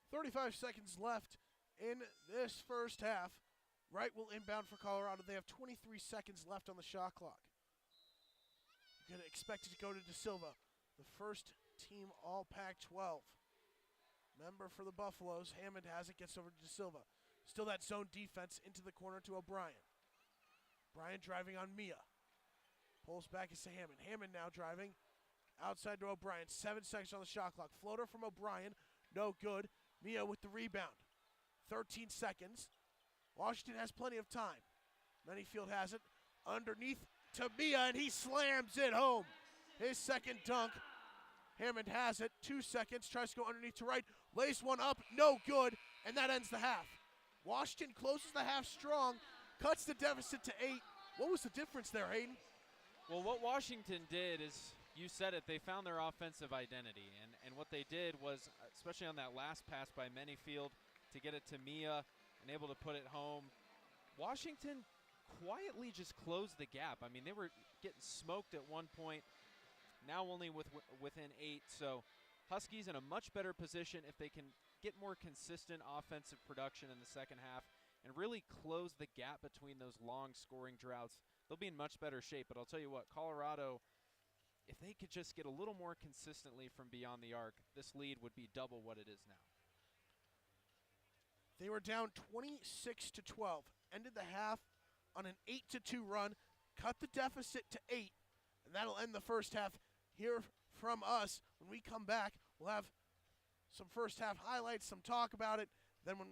.35 seconds left in this first half. Wright will inbound for Colorado. They have 23 seconds left on the shot clock. You're going to expect it to go to De Silva, the first team all Pac-12 member for the Buffaloes. Hammond has it, gets over to De Silva. Still that zone defense into the corner to O'Brien. O'Brien driving on Mia. Pulls back to Hammond. Hammond now driving outside to O'Brien. 7 seconds on the shot clock. Floater from O'Brien, no good. Mia with the rebound. 13 seconds. Washington has plenty of time. Manyfield has it underneath to Mia, and he slams it home. His second dunk. Hammond has it. 2 seconds. Tries to go underneath to Wright. Lays one up. No good. And that ends the half. Washington closes the half strong. Cuts the deficit to 8. What was the difference there, Hayden?
Well, what Washington did is, you said it, they found their offensive identity. And what they did was, especially on that last pass by Manyfield, to get it to Mia and able to put it home. Washington quietly just closed the gap. I mean, they were getting smoked at one point, now only within 8. So Huskies in a much better position if they can get more consistent offensive production in the second half and really close the gap between those long scoring droughts. They'll be in much better shape. But I'll tell you what, Colorado, if they could just get a little more consistently from beyond the arc, this lead would be double what it is now.
They were down 26-12, ended the half on an 8-2 run, cut the deficit to 8, and that'll end the first half. Hear from us when we come back. We'll have some first half highlights, some talk about it. Then when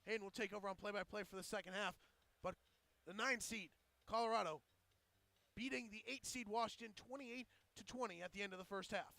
Hayden will take over on play-by-play for the second half. But the 9 seed, Colorado, beating the 8 seed Washington 28-20 at the end of the first half.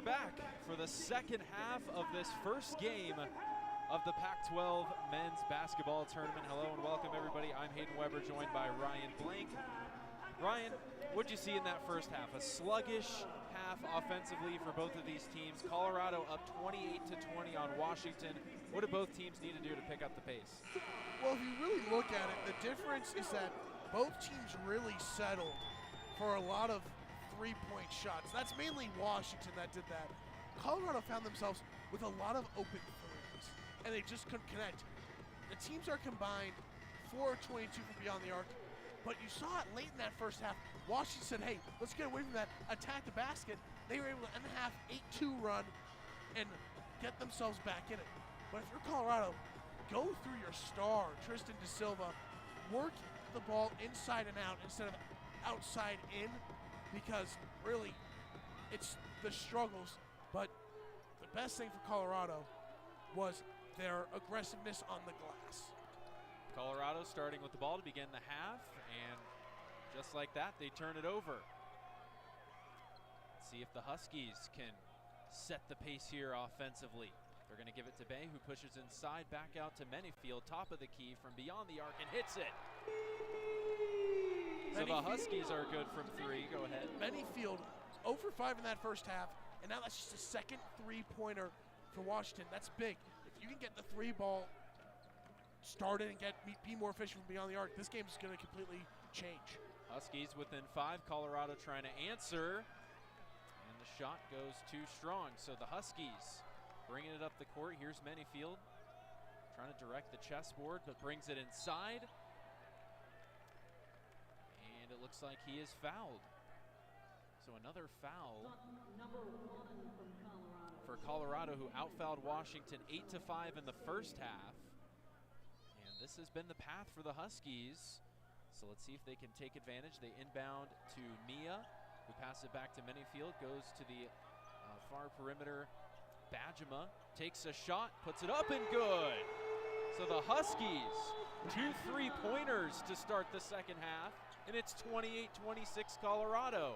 We're back for the second half of this first game of the Pac-12 men's basketball tournament. Hello and welcome everybody. I'm Hayden Weber, joined by Ryan Blank. Ryan, what'd you see in that first half? A sluggish half offensively for both of these teams. Colorado up 28-20 on Washington. What do both teams need to do to pick up the pace?
Well, if you really look at it, the difference is that both teams really settled for a lot of three-point shots. That's mainly Washington that did that. Colorado found themselves with a lot of open threes, and they just couldn't connect. The teams are combined 4-22 from beyond the arc, but you saw it late in that first half. Washington said, hey, let's get away from that, attack the basket. They were able to end the half 8-2 run and get themselves back in it. But if you're Colorado, go through your star, Tristan Da Silva, work the ball inside and out instead of outside in, because really it's the struggles. But the best thing for Colorado was their aggressiveness on the glass.
Colorado starting with the ball to begin the half, and just like that, they turn it over. Let's see if the Huskies can set the pace here offensively. They're going to give it to Bay, who pushes inside, back out to Manyfield, top of the key from beyond the arc, and hits it. So the Huskies are good from three. Go ahead.
Manyfield 0 for 5 in that first half, and now that's just a second three-pointer for Washington. That's big. If you can get the three ball started and be more efficient from beyond the arc, this game is going to completely change.
Huskies within 5. Colorado trying to answer, and the shot goes too strong. So the Huskies bringing it up the court. Here's Manyfield trying to direct the chessboard, but brings it inside. And it looks like he is fouled. So another foul for Colorado, who outfouled Washington 8-5 in the first half. And this has been the path for the Huskies. So let's see if they can take advantage. They inbound to Mia, who passes it back to Manyfield, goes to the far perimeter. Bajema takes a shot, puts it up, and good. So the Huskies, 2 3-pointers to start the second half, and it's 28-26 Colorado.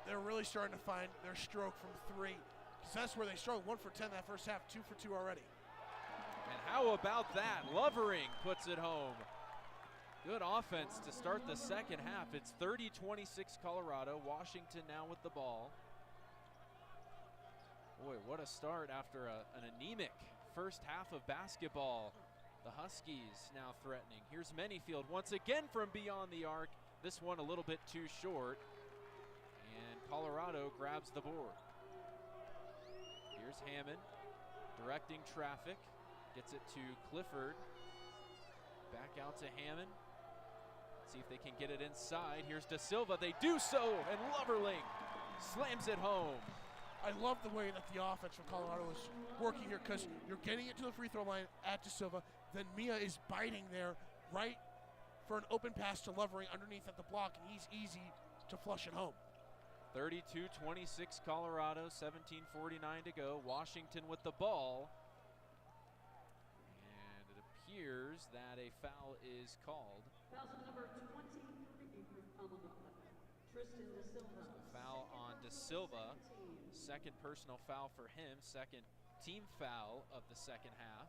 They're really starting to find their stroke from three, because that's where they struggled. 1 for 10 that first half, 2 for 2 already.
And how about that? Lovering puts it home. Good offense to start the second half. It's 30-26 Colorado. Washington now with the ball. Boy, what a start after an anemic first half of basketball. The Huskies now threatening. Here's Manyfield once again from beyond the arc. This one a little bit too short. And Colorado grabs the board. Here's Hammond directing traffic. Gets it to Clifford. Back out to Hammond. See if they can get it inside. Here's Da Silva. They do so, and Loverling slams it home.
I love the way that the offense for Colorado is working here, because you're getting it to the free throw line at Da Silva. Then Mia is biting there right for an open pass to Lovering underneath at the block, and he's easy to flush it home.
32-26 Colorado, 17:49 to go. Washington with the ball. And it appears that a foul is called.
Foul number 23 for Tristan Da Silva.
Foul on Da Silva. Second personal foul for him. Second team foul of the second half.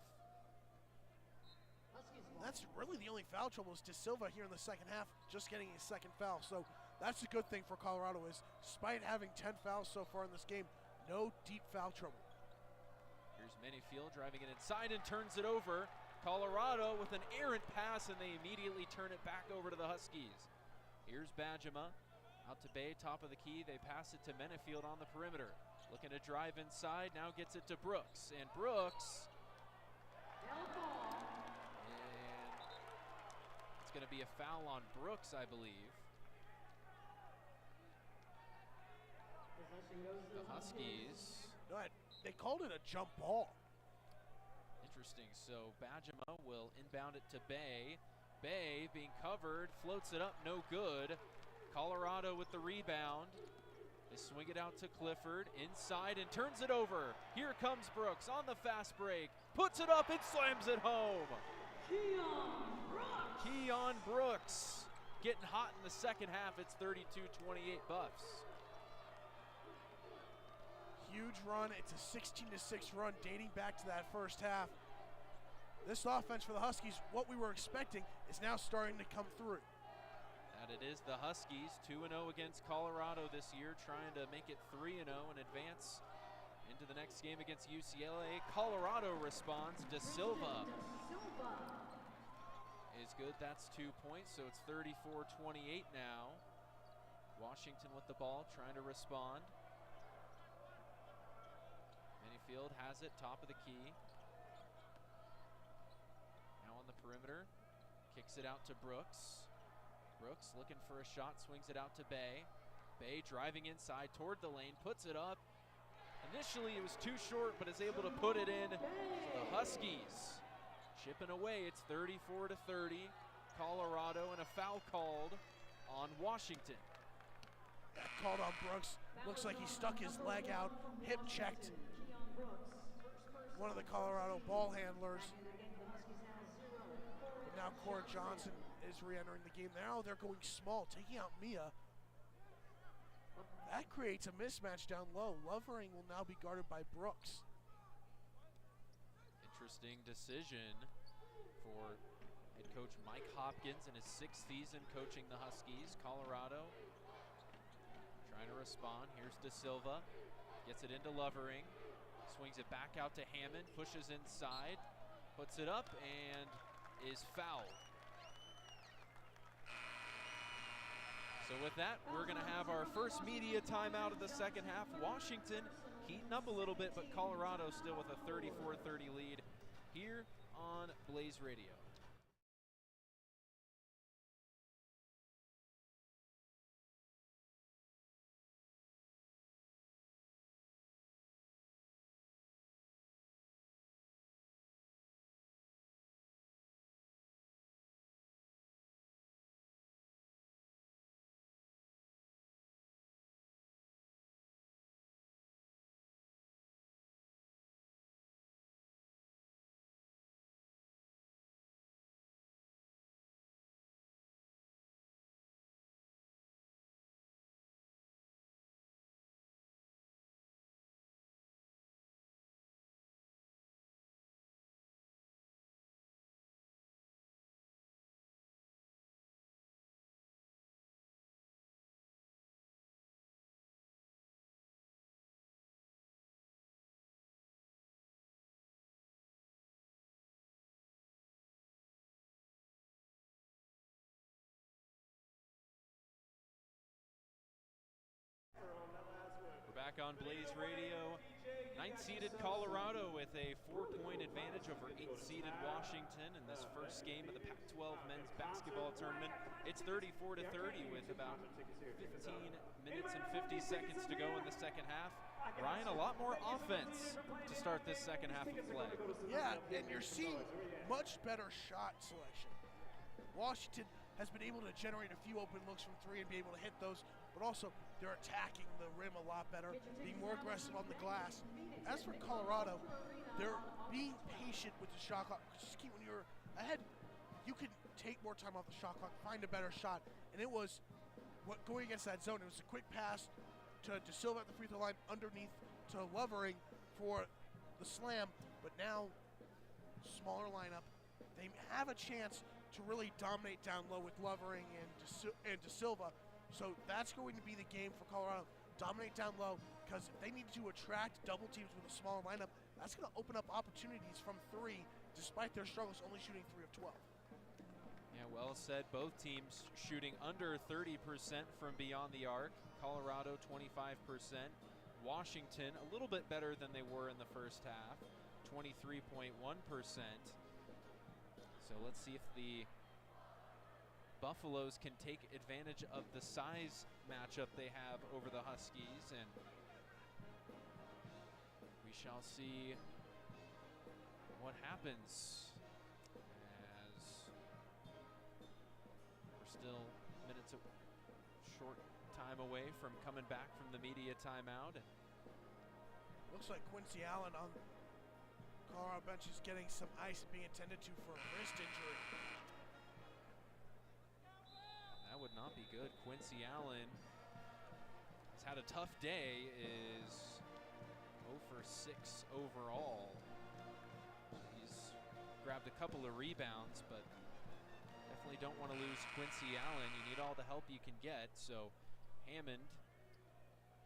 That's really the only foul trouble is Da Silva here in the second half, just getting a second foul. So that's a good thing for Colorado, is despite having 10 fouls so far in this game, no deep foul trouble.
Here's Manyfield driving it inside and turns it over. Colorado with an errant pass, and they immediately turn it back over to the Huskies. Here's Bajema. Out to Bay, top of the key. They pass it to Manyfield on the perimeter. Looking to drive inside, now gets it to Brooks. And Brooks. And it's going to be a foul on Brooks, I believe. The Huskies.
No, they called it a jump ball.
Interesting. So Bajema will inbound it to Bay. Bay being covered, floats it up, no good. Colorado with the rebound. They swing it out to Clifford, inside, and turns it over. Here comes Brooks on the fast break, puts it up and slams it home. Keon Brooks getting hot in the second half. It's 32-28 Buffs.
huge run. It's a 16-6 run dating back to that first half. This offense for the Huskies, what we were expecting, is now starting to come through.
That it is the Huskies, 2-0 against Colorado this year, trying to make it 3-0 and advance into the next game against UCLA. Colorado responds. De Silva is good. That's 2 points, so it's 34-28 now. Washington with the ball, trying to respond. Minifield has it, top of the key. Now on the perimeter, kicks it out to Brooks. Brooks looking for a shot, swings it out to Bay. Bay driving inside toward the lane, puts it up. Initially it was too short, but is able to put it in. So the Huskies chipping away. It's 34-30. Colorado, and a foul called on Washington.
That called on Brooks. Looks like he stuck his leg out, hip checked one of the Colorado ball handlers. But now Cora Johnson is re-entering the game. Now they're going small, taking out Mia. That creates a mismatch down low. Lovering will now be guarded by Brooks.
Interesting decision for head coach Mike Hopkins in his 6th season coaching the Huskies. Colorado trying to respond. Here's De Silva. Gets it into Lovering. Swings it back out to Hammond. Pushes inside. Puts it up and is fouled. So with that, we're going to have our first media timeout of the second half. Washington heating up a little bit, but Colorado still with a 34-30 lead here on Blaze Radio. We're back on Blaze Radio. 9th-seeded Colorado with a 4-point advantage over 8th-seeded Washington in this first game of the Pac-12 men's basketball tournament. It's 34-30 with about 15 minutes and 50 seconds to go in the second half. Ryan, a lot more offense to start this second half of play.
Yeah, and you're seeing much better shot selection. Washington has been able to generate a few open looks from three and be able to hit those, but also they're attacking the rim a lot better, being more aggressive on the glass. As for Colorado, they're being patient with the shot clock. Just keep, when you're ahead, you can take more time off the shot clock, find a better shot, and it was going against that zone. It was a quick pass to De Silva at the free throw line, underneath to Lovering for the slam, but now smaller lineup. They have a chance to really dominate down low with Lovering and De Silva. So that's going to be the game for Colorado. Dominate down low, because if they need to attract double teams with a smaller lineup, that's going to open up opportunities from three, despite their struggles only shooting 3 of 12.
Yeah, well said. Both teams shooting under 30% from beyond the arc. Colorado 25%. Washington a little bit better than they were in the first half, 23.1%. So let's see if the Buffaloes can take advantage of the size matchup they have over the Huskies, and we shall see what happens as we're still minutes of short time away from coming back from the media timeout. And
looks like Quincy Allen on Colorado bench is getting some ice and being attended to for a wrist injury.
that would not be good. Quincy Allen has had a tough day, is
0 for 6 overall. He's grabbed a couple of rebounds, but definitely don't want to lose Quincy Allen. You need all the help you can get, so Hammond.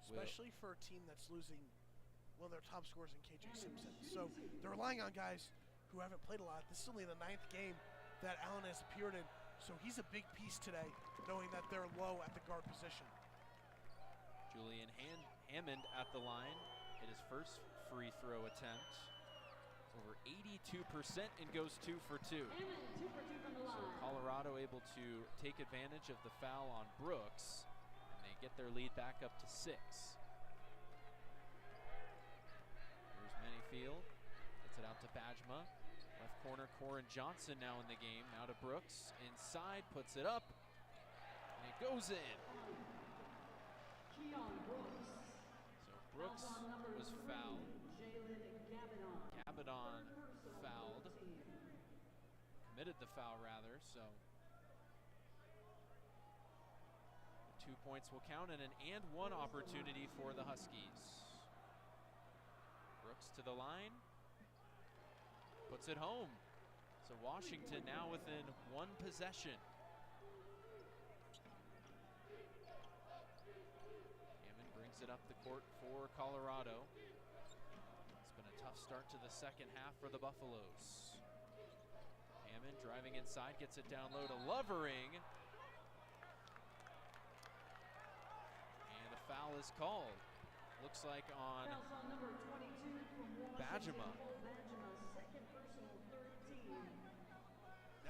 Especially for a team that's losing one of their top scorers in KJ Simpson. So they're relying on guys who haven't played a lot. This is only the 9th game that Allen has appeared in, so he's a big piece today, knowing that they're low at the guard position.
Julian Hammond at the line, hit his first free throw attempt. Over 82% and goes 2 for 2. So Colorado able to take advantage of the foul on Brooks, and they get their lead back up to 6. Here's Manyfield, gets it out to Bajma. Left corner, Corin Johnson now in the game. Now to Brooks, inside, puts it up, and it goes in. So Brooks was fouled. Gabadon fouled. Committed the foul, rather, so 2 points will count and an and one opportunity for the Huskies. Brooks to the line. Puts it home. So Washington now within 1 possession. Hammond brings it up the court for Colorado. It's been a tough start to the second half for the Buffaloes. Hammond driving inside, gets it down low to Lovering. And a foul is called. Looks like on Bajma.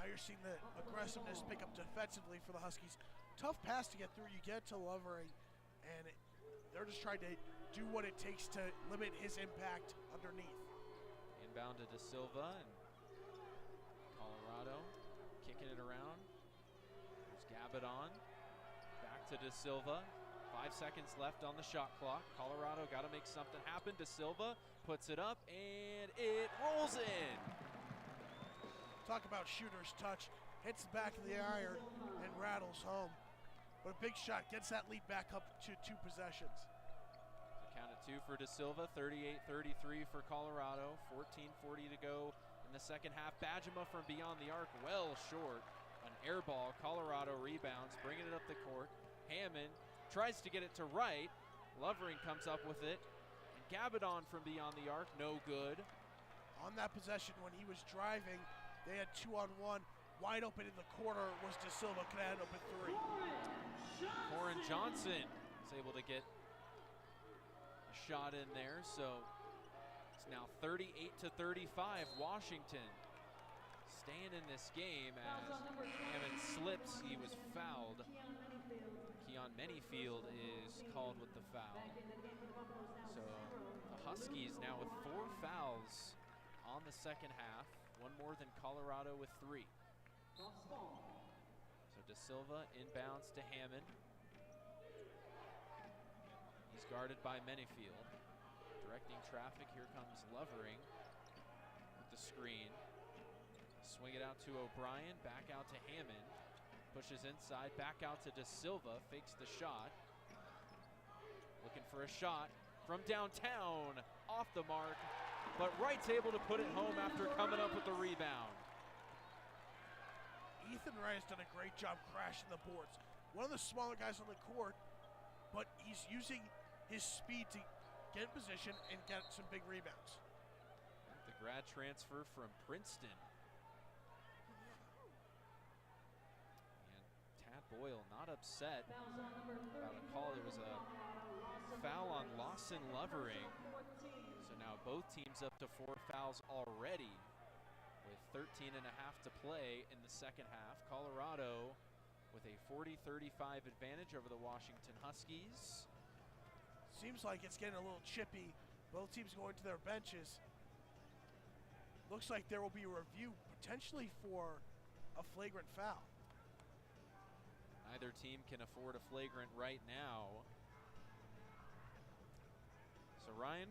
Now you're seeing the aggressiveness pick up defensively for the Huskies. Tough pass to get through. You get to Lovering, and they're just trying to do what it takes to limit his impact underneath.
Inbound to Da Silva, and Colorado kicking it around. There's Gabadon. Back to Da Silva. 5 seconds left on the shot clock. Colorado got to make something happen. Da Silva puts it up, and it rolls in.
Talk about shooter's touch. Hits the back of the iron and rattles home. But a big shot gets that lead back up to 2 possessions.
Count it 2 for Da Silva, 38-33 for Colorado, 14:40 to go in the second half. Bajma from beyond the arc, well short. An air ball, Colorado rebounds, bringing it up the court. Hammond tries to get it to right. Lovering comes up with it. And Gabadon from beyond the arc, no good.
On that possession, when he was driving, they had 2-on-1. Wide open in the corner was Da Silva, could have had open 3.
Corin Johnson is able to get a shot in there, so it's now 38-35. Washington staying in this game as Hammond slips. He was fouled. Keon Manyfield is called with the foul. So the Huskies now with 4 fouls on the second half, 1 more than Colorado with 3. So Da Silva inbounds to Hammond. He's guarded by Manyfield. Directing traffic, here comes Lovering with the screen. Swing it out to O'Brien, back out to Hammond. Pushes inside, back out to Da Silva, fakes the shot. Looking for a shot from downtown, off the mark, but Wright's able to put it home after coming up with the rebound.
Ethan Wright has done a great job crashing the boards. One of the smaller guys on the court, but he's using his speed to get in position and get some big rebounds.
The grad transfer from Princeton. And Tad Boyle not upset about a call. There was a foul on Lawson Lovering. So now both teams up to 4 fouls already, with 13.5 to play in the second half. Colorado with a 40-35 advantage over the Washington Huskies.
Seems like it's getting a little chippy. Both teams going to their benches. Looks like there will be a review potentially for a flagrant foul.
Neither team can afford a flagrant right now. So Ryan,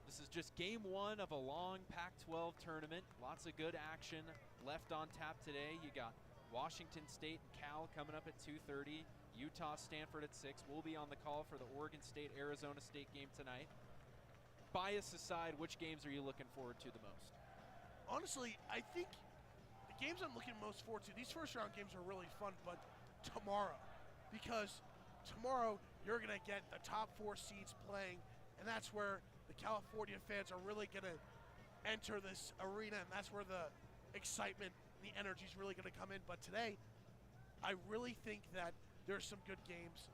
this is just game 1 of a long Pac-12 tournament. Lots of good action left on tap today. You got Washington State and Cal coming up at 2:30. Utah, Stanford at 6. We'll be on the call for the Oregon State, Arizona State game tonight. bias aside, which games are you looking forward to the most?
Honestly, I think the games I'm looking most forward to, these first round games are really fun, but tomorrow, because tomorrow you're going to get the top 4 seeds playing, and that's where the California fans are really going to enter this arena, and that's where the excitement and the energy is really going to come in. But today, I really think that there's some good games.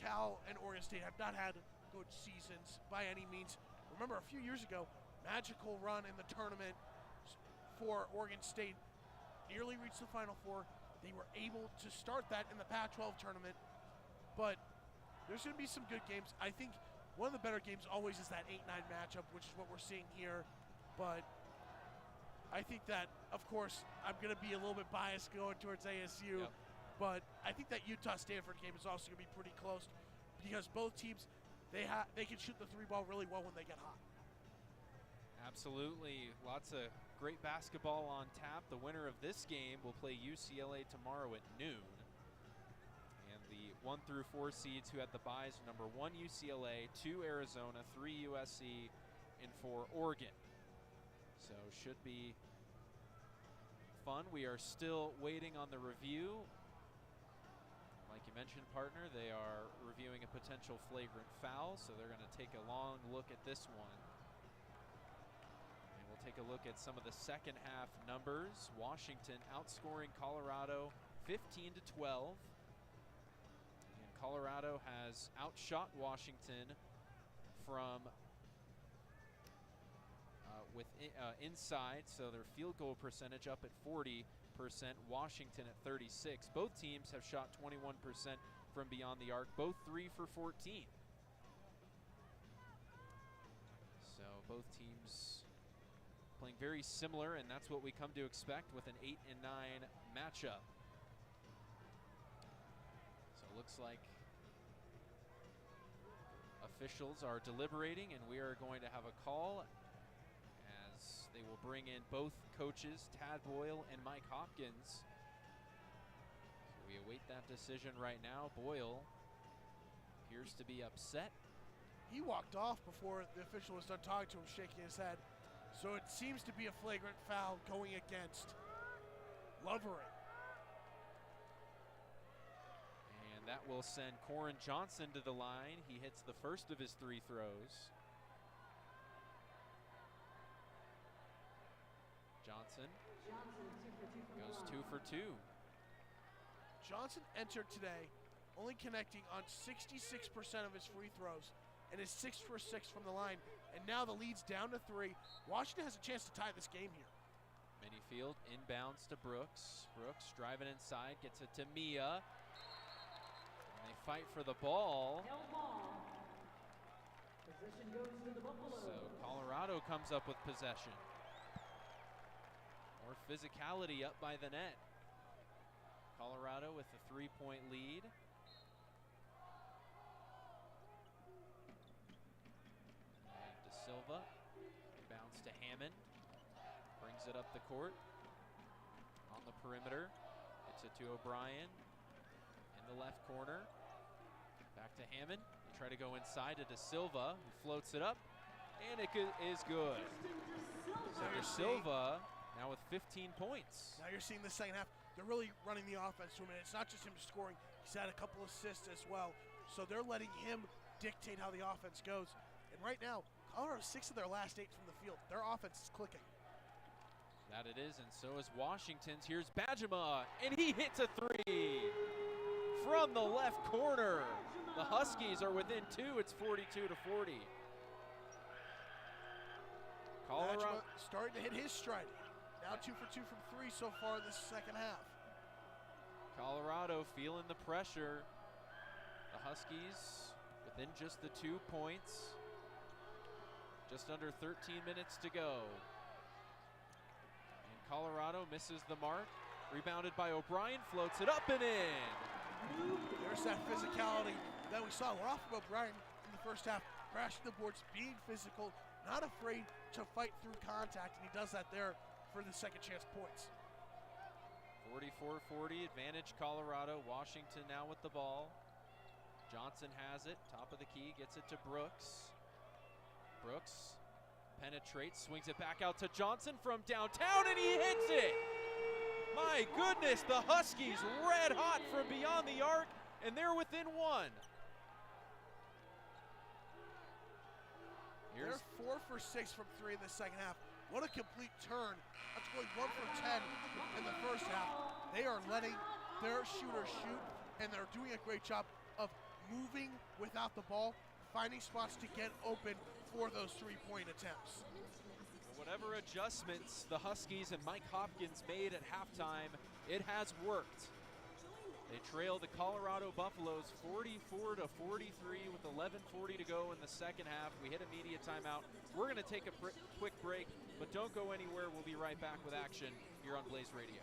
Cal and Oregon State have not had good seasons by any means. Remember, a few years ago, magical run in the tournament for Oregon State, nearly reached the Final Four. They were able to start that in the Pac-12 tournament, but there's going to be some good games. I think one of the better games always is that 8-9 matchup, which is what we're seeing here, but I think that, of course, I'm going to be a little bit biased going towards ASU,
Yep.
but I think that Utah-Stanford game is also going to be pretty close because both teams, they can shoot the 3-ball really well when they get hot.
Absolutely. Lots of great basketball on tap. The winner of this game will play UCLA tomorrow at noon. And the 1 through 4 seeds who had the byes are number 1 UCLA, 2 Arizona, 3 USC, and 4 Oregon. So should be fun. We are still waiting on the review. Like you mentioned, partner, they are reviewing a potential flagrant foul, so they're going to take a long look at this one. And we'll take a look at some of the second half numbers. Washington outscoring Colorado 15-12. And Colorado has outshot Washington from inside, so their field goal percentage up at 40%, Washington at 36%. Both teams have shot 21% from beyond the arc, both 3 for 14. So both teams playing very similar, and that's what we come to expect with an 8 and 9 matchup. So it looks like officials are deliberating, and we are going to have a call as they will bring in both coaches, Tad Boyle and Mike Hopkins. So we await that decision right now. Boyle appears to be upset.
He walked off before the official was done talking to him, shaking his head. So it seems to be a flagrant foul going against Lovering.
And that will send Corin Johnson to the line. He hits the first of his 3 throws. Johnson goes 2 for 2.
Johnson entered today only connecting on 66% of his free throws and is 6 for 6 from the line. And now the lead's down to 3. Washington has a chance to tie this game here.
Minifield inbounds to Brooks. Brooks driving inside, gets it to Mia. And they fight for the ball. So Colorado comes up with possession. More physicality up by the net. Colorado with a 3-point lead. And De Silva bounce to Hammond. Brings it up the court. On the perimeter. Gets it to O'Brien. In the left corner. Back to Hammond. They try to go inside to De Silva, who floats it up. And it is good. So De Silva now with 15 points.
Now you're seeing the second half. They're really running the offense to him, and it's not just him scoring. He's had a couple assists as well. So they're letting him dictate how the offense goes. And right now, Colorado 6 of their last 8 from the field. Their offense is clicking.
That it is, and so is Washington's. Here's Bajema, and he hits a 3 from the left corner. The Huskies are within 2. It's 42-40. Colorado
Bajema starting to hit his stride. Now 2 for 2 from 3 so far in this second half.
Colorado feeling the pressure. The Huskies within just the 2 points. Just under 13 minutes to go. And Colorado misses the mark. Rebounded by O'Brien, floats it up and in.
There's that physicality that we saw. We're off of O'Brien in the first half, crashing the boards, being physical, not afraid to fight through contact, and he does that there for the second chance points.
44-40, advantage Colorado. Washington now with the ball. Johnson has it, top of the key, gets it to Brooks. Brooks penetrates, swings it back out to Johnson from downtown, and he hits it. My goodness, the Huskies red hot from beyond the arc, and they're within one.
They're 4 for 6 from 3 in the second half. What a complete turn. That's going 1 for 10 in the first half. They are letting their shooters shoot, and they're doing a great job of moving without the ball, finding spots to get open for those three-point attempts.
Whatever adjustments the Huskies and Mike Hopkins made at halftime, it has worked. They trail the Colorado Buffaloes 44-43 with 11:40 to go in the second half. We hit a media timeout. We're going to take a quick break, but don't go anywhere. We'll be right back with action here on Blaze Radio.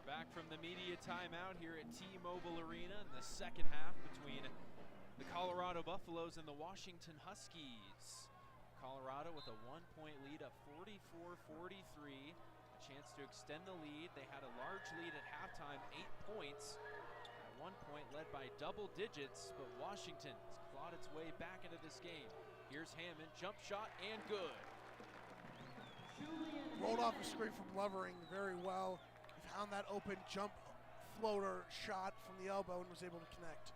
Back from the media timeout here at T-Mobile Arena in the second half between the Colorado Buffaloes and the Washington Huskies. Colorado with a 1-point lead up 44-43. A chance to extend the lead. They had a large lead at halftime, 8 points. At one point led by double digits, but Washington has clawed its way back into this game. Here's Hammond, jump shot and good.
Rolled off a screen from Lovering very well. Found that open jump floater shot from the elbow and was able to connect.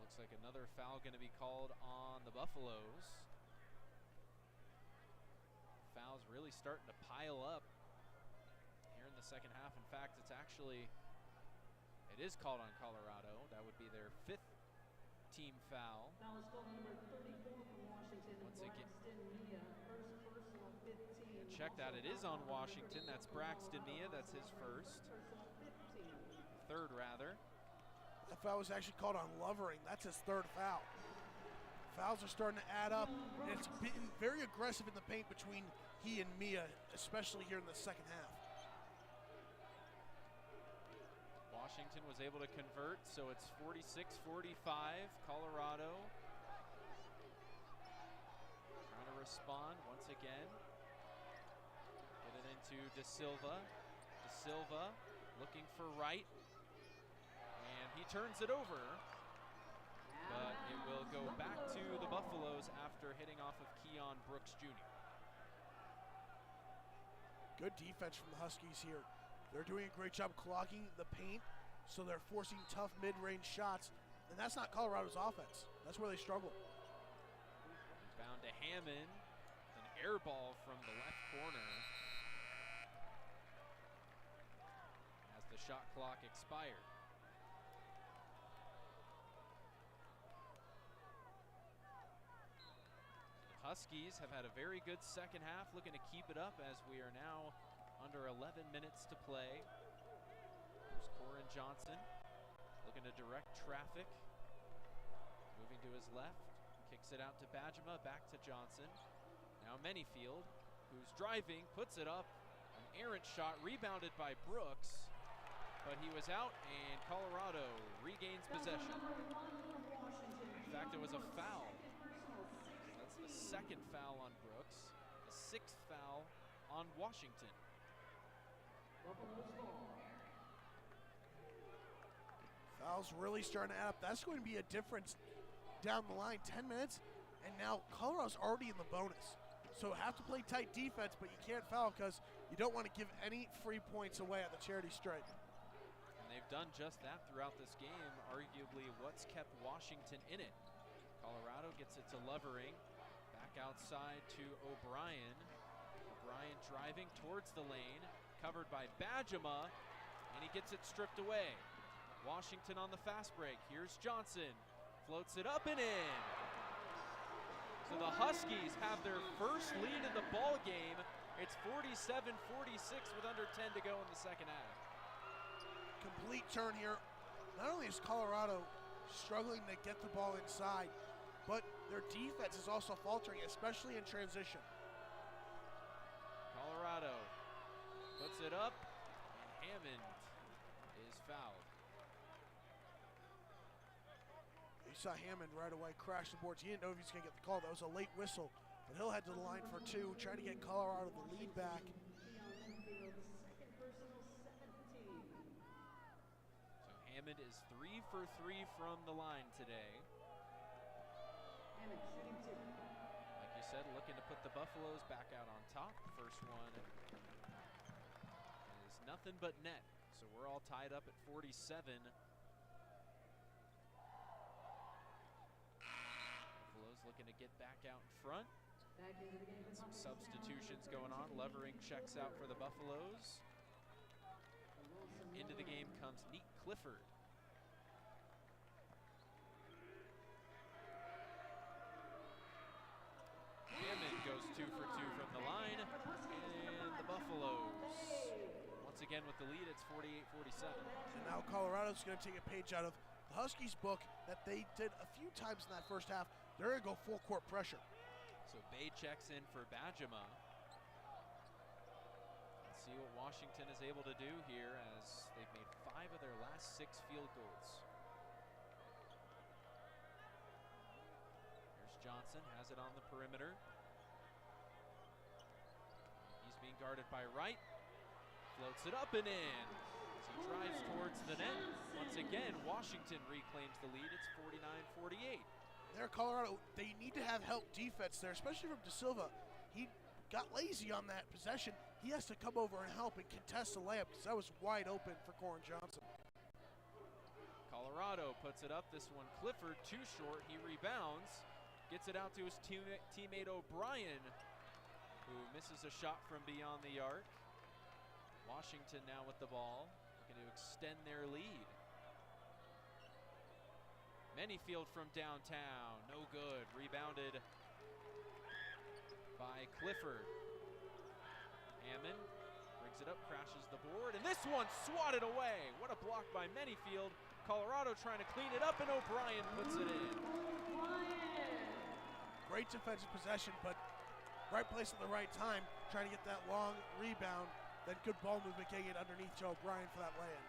Looks like another foul going to be called on the Buffaloes. Fouls really starting to pile up here in the second half. In fact, it is called on Colorado. That would be their 5th team foul.
Foul is called number 34 from Washington.
Once again,
Mia, first personal 15.
check that. It is on Washington. That's Braxton Mia. That's his first. Third, rather.
That foul was actually called on Lovering. That's his 3rd foul. Fouls are starting to add up, and it's been very aggressive in the paint between he and Mia, especially here in the second half.
Washington was able to convert, so it's 46-45. Colorado trying to respond once again. Get it into De Silva. De Silva looking for Wright. And he turns it over. But it will go back to the Buffaloes after hitting off of Keon Brooks Jr.
Good defense from the Huskies here. They're doing a great job clogging the paint, so they're forcing tough mid-range shots, and that's not Colorado's offense. That's where they struggle.
Bound to Hammond, an air ball from the left corner as the shot clock expired. The Huskies have had a very good second half, looking to keep it up as we are now under 11 minutes to play. There's Corin Johnson looking to direct traffic. Moving to his left, kicks it out to Bajema, back to Johnson. Now Manyfield, who's driving, puts it up. An errant shot, rebounded by Brooks, but he was out and Colorado regains possession. In fact, it was a foul. That's the second foul on Brooks, the sixth foul on Washington.
Fouls really starting to add up. That's going to be a difference down the line. 10 minutes, and now Colorado's already in the bonus. So have to play tight defense, but you can't foul because you don't want to give any free points away at the charity stripe.
And they've done just that throughout this game, arguably what's kept Washington in it. Colorado gets it to Lovering, back outside to O'Brien. O'Brien driving towards the lane, covered by Bajema, and he gets it stripped away. Washington on the fast break. Here's Johnson, floats it up and in. So the Huskies have their first lead in the ball game. It's 47-46 with under 10 to go in the second half.
Complete turn here. Not only is Colorado struggling to get the ball inside, but their defense is also faltering, especially in transition.
Colorado puts it up, and Hammond is fouled.
You saw Hammond right away crash the boards. He didn't know if he was going to get the call. That was a late whistle, but he'll head to the line for two, trying to get Colorado the lead back.
So Hammond is 3 for 3 from the line today. Like you said, looking to put the Buffaloes back out on top. First one is nothing but net. So we're all tied up at 47. Buffaloes looking to get back out in front. And some substitutions going on. Lovering checks out for the Buffaloes. Into the game comes Neat Clifford. Hammond goes 2 for 2 from the line, and the Buffaloes once again with the lead. It's 48-47.
And now Colorado's going to take a page out of the Huskies' book that they did a few times in that first half. They're going to go full court pressure.
So Bay checks in for Bajema. Let's see what Washington is able to do here as they've made 5 of their last 6 field goals. Here's Johnson, has it on the perimeter. He's being guarded by Wright. Floats it up and in as he drives towards the net. Once again, Washington reclaims the lead. It's 49-48.
There, Colorado, they need to have help defense there, especially from De Silva. He got lazy on that possession. He has to come over and help and contest the layup because that was wide open for Corin Johnson.
Colorado puts it up. This one, Clifford, too short. He rebounds, gets it out to his teammate O'Brien, who misses a shot from beyond the arc. Washington now with the ball, looking to extend their lead. Manyfield from downtown, no good. Rebounded by Clifford. Hammond brings it up, crashes the board, and this one swatted away. What a block by Manyfield. Colorado trying to clean it up, and O'Brien puts it in.
Great defensive possession, but right place at the right time, trying to get that long rebound. Then good ball movement, getting it underneath to O'Brien for that lay-in.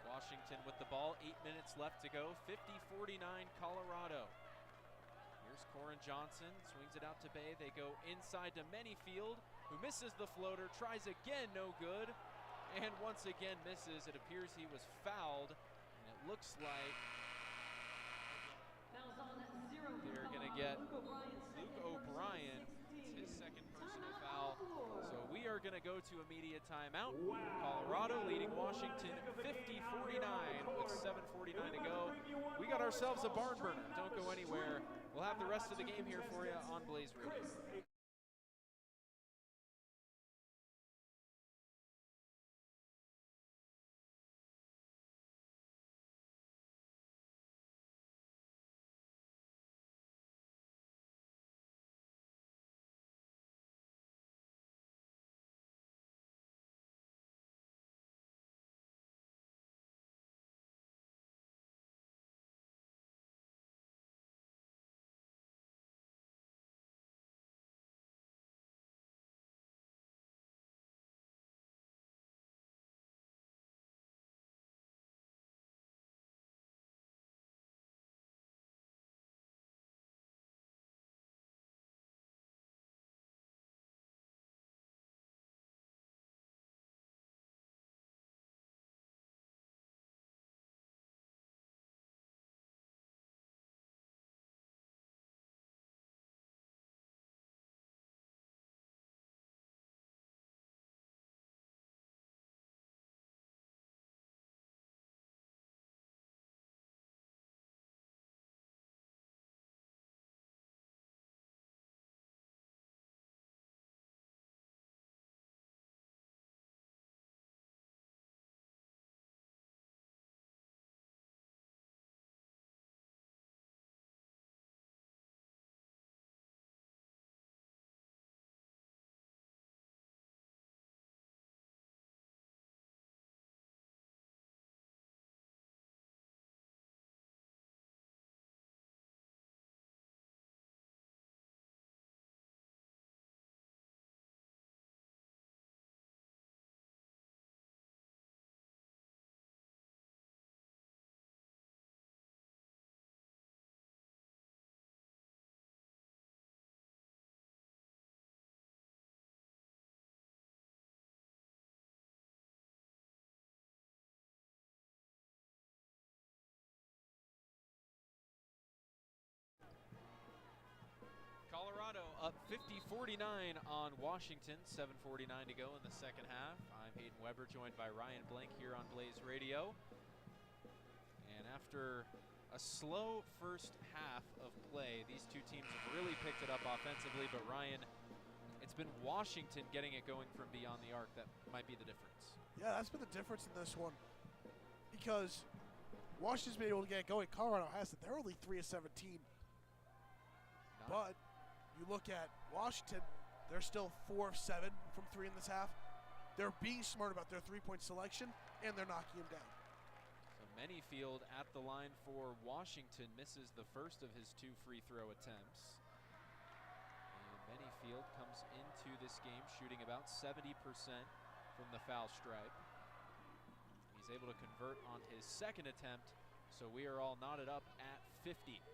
Washington with the ball, 8 minutes left to go, 50-49 Colorado. Here's Corin Johnson, swings it out to Bay. They go inside to Manyfield, who misses the floater, tries again, no good, and once again misses. It appears he was fouled, and it looks like they're going to get Luke O'Brien, his second personal foul. So we are going to go to immediate timeout. Colorado leading Washington 50-49 with 7:49 to go. We got ourselves a barn burner. Don't go anywhere. We'll have the rest of the game here for you on Blaze Radio. Colorado up 50-49 on Washington, 7:49 to go in the second half. I'm Hayden Weber, joined by Ryan Blank here on Blaze Radio. And after a slow first half of play, these two teams have really picked it up offensively, but Ryan, it's been Washington getting it going from beyond the arc that might be the difference.
Yeah, that's been the difference in this one, because Washington's been able to get it going. Colorado hasn't. They're only 3 of 17. But you look at Washington, they're still 4 of 7 from 3 in this half. They're being smart about their three-point selection, and they're knocking them down.
So Manyfield at the line for Washington misses the first of his 2 free throw attempts. And Manyfield comes into this game shooting about 70% from the foul stripe. He's able to convert on his second attempt, so we are all knotted up at 50.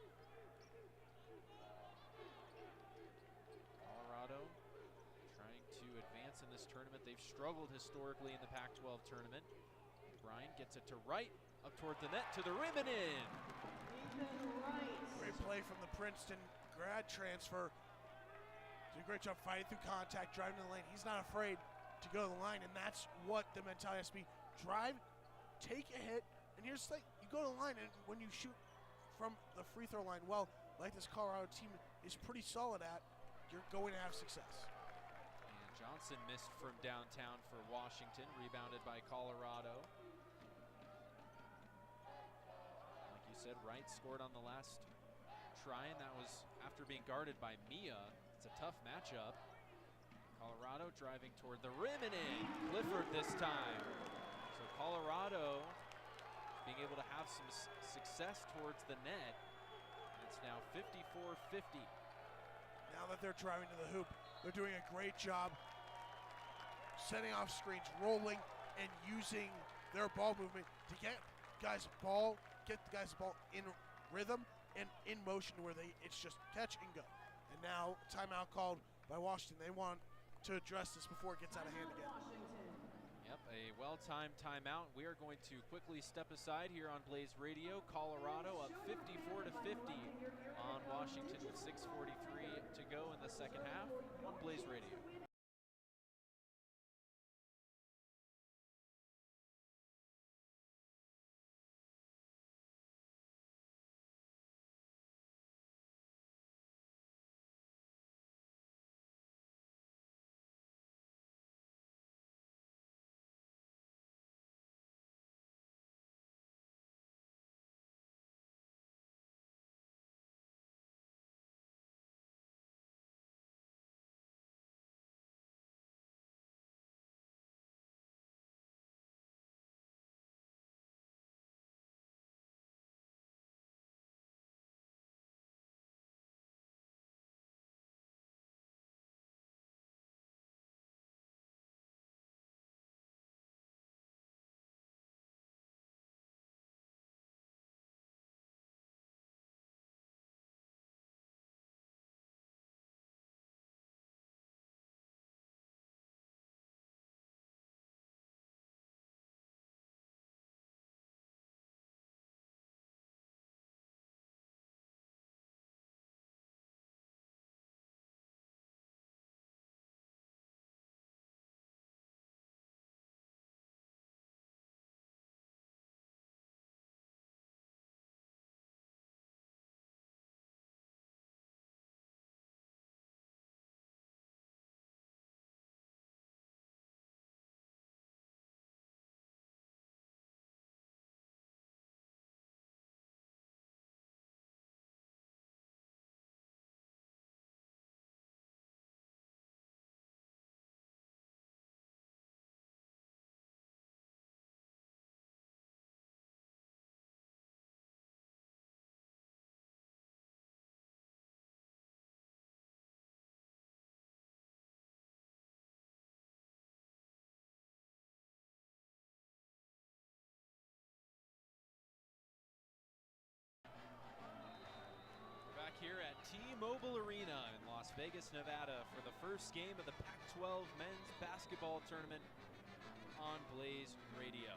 Colorado trying to advance in this tournament. They've struggled historically in the Pac-12 tournament. Bryan gets it to Wright, up toward the net, to the rim and in.
Great play from the Princeton grad transfer. Did a great job fighting through contact, driving to the lane. He's not afraid to go to the line, and that's what the mentality has to be. Drive, take a hit, and here's the thing. You go to the line, and when you shoot from the free throw line well, like this Colorado team is pretty solid at, you're going to have success.
And Johnson missed from downtown for Washington, rebounded by Colorado. Like you said, Wright scored on the last try, and that was after being guarded by Mia. It's a tough matchup. Colorado driving toward the rim and in. Clifford this time. So Colorado being able to have some success towards the net. It's now 54-50.
Now that they're driving to the hoop, they're doing a great job setting off screens, rolling, and using their ball movement to get the guys the ball in rhythm and in motion to where it's just catch and go. And now timeout called by Washington. They want to address this before it gets out of hand again.
Yep, a well-timed timeout. We are going to quickly step aside here on Blaze Radio. Colorado up 54-50 on Washington with 6:43 to go in the second half on Blaze Radio. Here at T-Mobile Arena in Las Vegas, Nevada for the first game of the Pac-12 men's basketball tournament on Blaze Radio.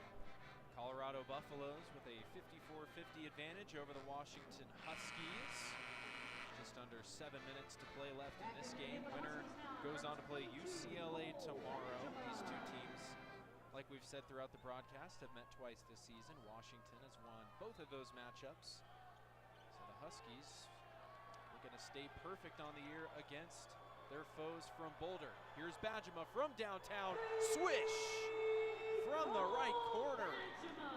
Colorado Buffaloes with a 54-50 advantage over the Washington Huskies. Just under 7 minutes to play left in this game. Winner goes on to play UCLA tomorrow. These two teams, like we've said throughout the broadcast, have met twice this season. Washington has won both of those matchups. So the Huskies going to stay perfect on the year against their foes from Boulder. Here's Badgema from downtown. Swish! From the right corner.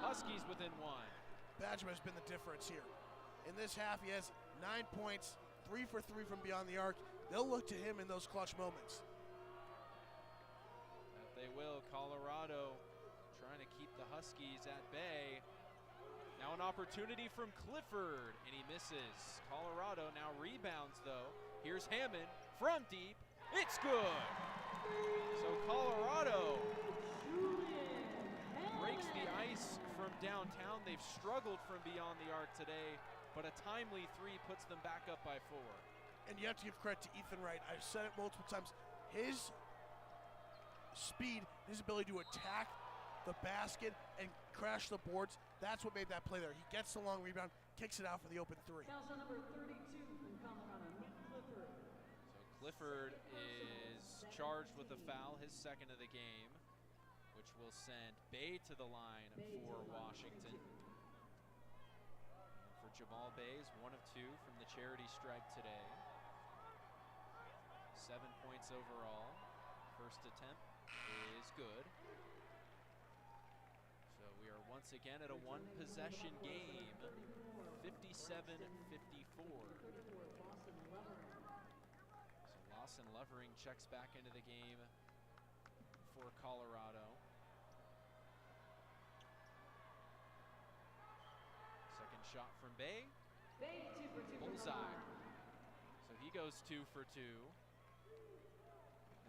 Huskies within one.
Badgema has been the difference here. In this half, he has 9 points, 3 for 3 from beyond the arc. They'll look to him in those clutch moments.
That they will. Colorado trying to keep the Huskies at bay. Now an opportunity from Clifford, and he misses. Colorado now rebounds, though. Here's Hammond from deep. It's good. So Colorado breaks the ice from downtown. They've struggled from beyond the arc today, but a timely three puts them back up by 4.
And you have to give credit to Ethan Wright. I've said it multiple times. His speed, his ability to attack the basket and crash the boards, that's what made that play there. He gets the long rebound, kicks it out for the open 3.
Number 32 from Colorado, Nick Clifford.
So Clifford is charged with a foul, his second of the game, which will send Bay to the line for Washington. And for Jamal Bay is 1 of 2 from the charity stripe today. 7 points overall. First attempt is good. So we are once again at a 1-possession game, 57-54. So Lawson Levering checks back into the game for Colorado. Second shot from Bay. Bullseye. So he goes 2 for 2.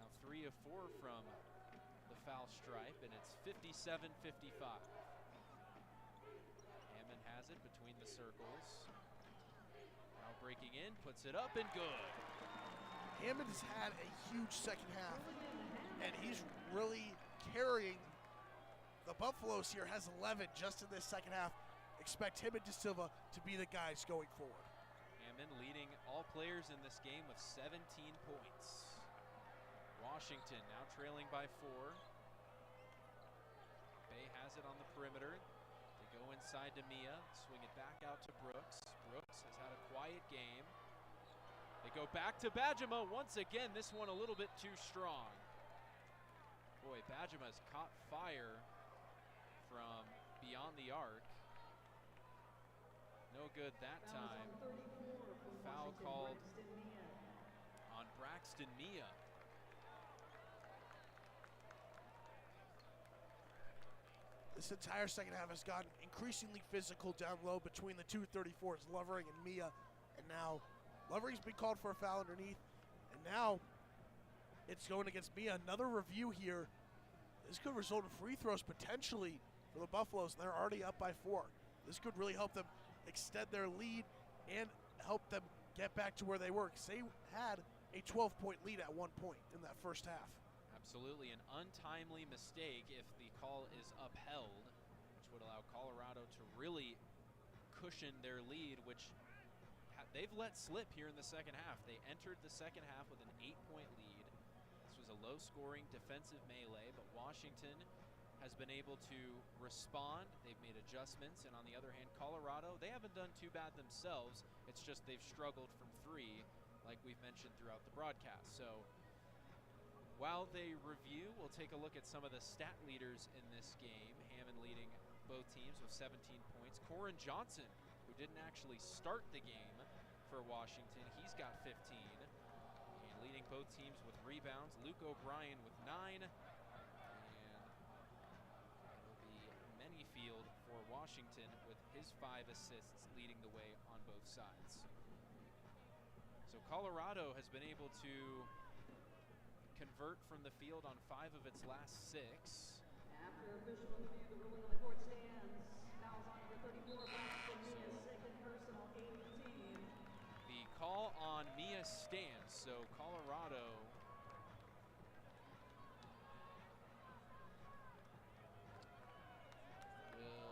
Now 3 of 4 from the foul stripe, and it's 57-55. Hammond has it between the circles. Now breaking in, puts it up and good.
Hammond has had a huge second half, and he's really carrying the Buffaloes here has 11 just in this second half. Expect him and De Silva to be the guys going forward.
Hammond leading all players in this game with 17 points. Washington now trailing by 4. Bay has it on the perimeter. They go inside to Mia, swing it back out to Brooks. Brooks has had a quiet game. They go back to Bajema once again, this one a little bit too strong. Boy, Bajema's caught fire from beyond the arc. No good that time. Foul called on Braxton Mia.
This entire second half has gotten increasingly physical down low between the two 34s, Lovering and Mia. And now Lovering's been called for a foul underneath. And now it's going against Mia. Another review here. This could result in free throws potentially for the Buffaloes, and they're already up by 4. This could really help them extend their lead and help them get back to where they were, because they had a 12-point lead at one point in that first half.
Absolutely an untimely mistake if the call is upheld, which would allow Colorado to really cushion their lead, which they've let slip here in the second half. They entered the second half with an 8-point lead. This was a low-scoring defensive melee, but Washington has been able to respond. They've made adjustments, and on the other hand, Colorado, they haven't done too bad themselves. It's just they've struggled from 3, like we've mentioned throughout the broadcast. So while they review, we'll take a look at some of the stat leaders in this game. Hammond leading both teams with 17 points. Corin Johnson, who didn't actually start the game for Washington, he's got 15. And leading both teams with rebounds, Luke O'Brien with 9. And it'll be Manyfield for Washington with his 5 assists leading the way on both sides. So Colorado has been able to convert from the field on 5 of its last 6.
After official review, the ruling on the court stands. Fouls on number 34, Braxton Mia, second personal, 18.
The call on Mia stands, so Colorado will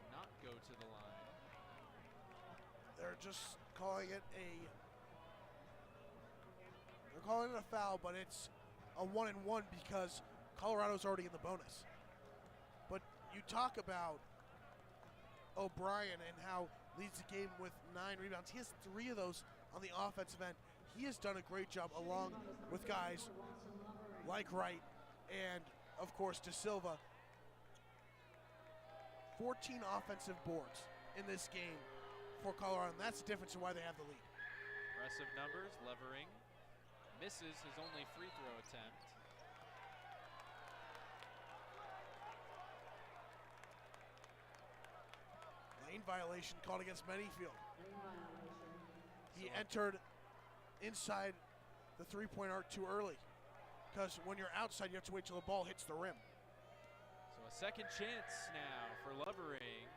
not go to the line.
They're just calling it a foul, but it's a 1-and-1 because Colorado's already in the bonus. But you talk about O'Brien and how leads the game with 9 rebounds. He has 3 of those on the offensive end. He has done a great job along with guys like Wright and, of course, De Silva. 14 offensive boards in this game for Colorado, and that's the difference in why they have the lead.
Impressive numbers. Levering misses his only free throw attempt.
Lane violation called against Manyfield. He entered inside the three-point arc too early, because when you're outside, you have to wait till the ball hits the rim.
So a second chance now for Levering,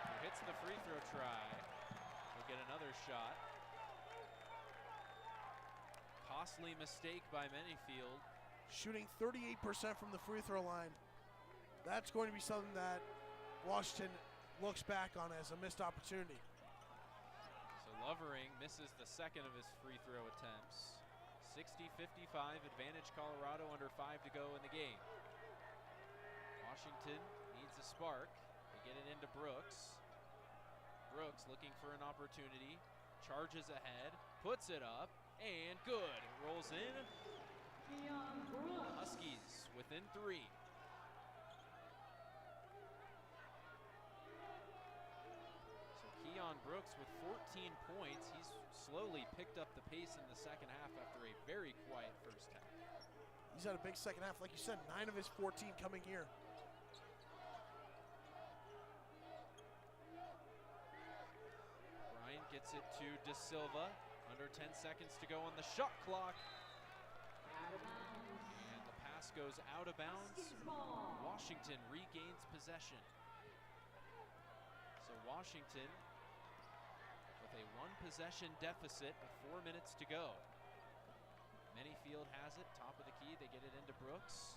who hits the free throw try. He'll get another shot. Costly mistake by Manyfield.
Shooting 38% from the free throw line. That's going to be something that Washington looks back on as a missed opportunity.
So Levering misses the second of his free throw attempts. 60-55 advantage Colorado, under 5 to go in the game. Washington needs a spark. They get it into Brooks. Brooks looking for an opportunity, charges ahead, puts it up, and good. It rolls in. Huskies within 3. So Keon Brooks with 14 points. He's slowly picked up the pace in the second half after a very quiet first half.
He's had a big second half. Like you said, 9 of his 14 coming here.
Bryan gets it to De Silva. Under 10 seconds to go on the shot clock. And the pass goes out of bounds. Washington regains possession. So Washington with a 1-possession deficit with 4 minutes to go. Manyfield has it, top of the key. They get it into Brooks.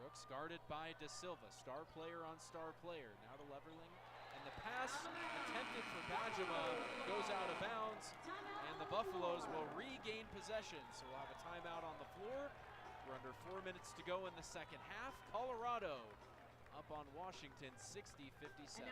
Brooks guarded by De Silva, star player on star player. Now to Leverling, and the pass attempted for Bajema goes out of bounds, and the Buffaloes will regain possession. So we'll have a timeout on the floor. We're under 4 minutes to go in the second half. Colorado up on Washington, 60-57.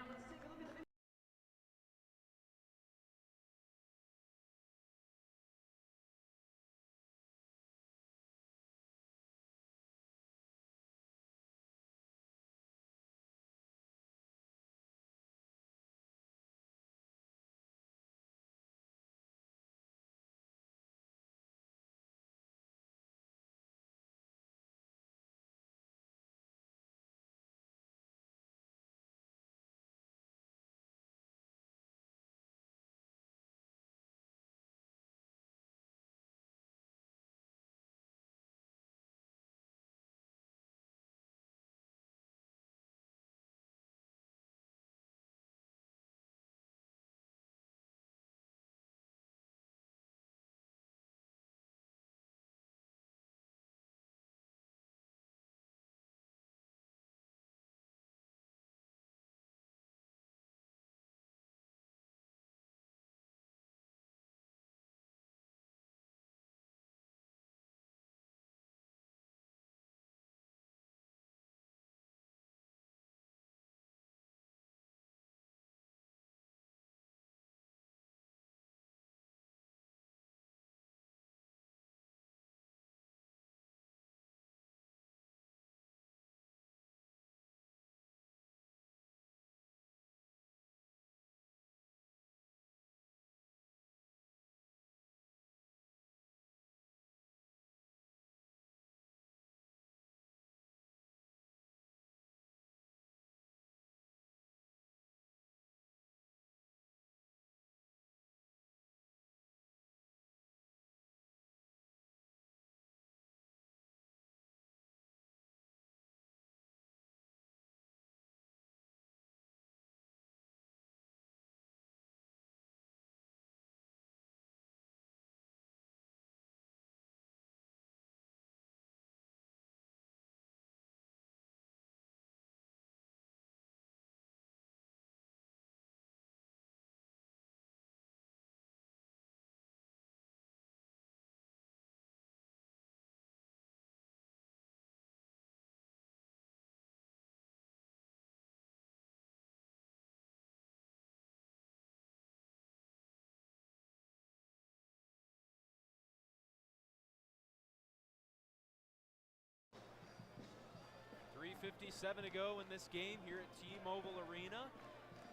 .57 to go in this game here at T-Mobile Arena.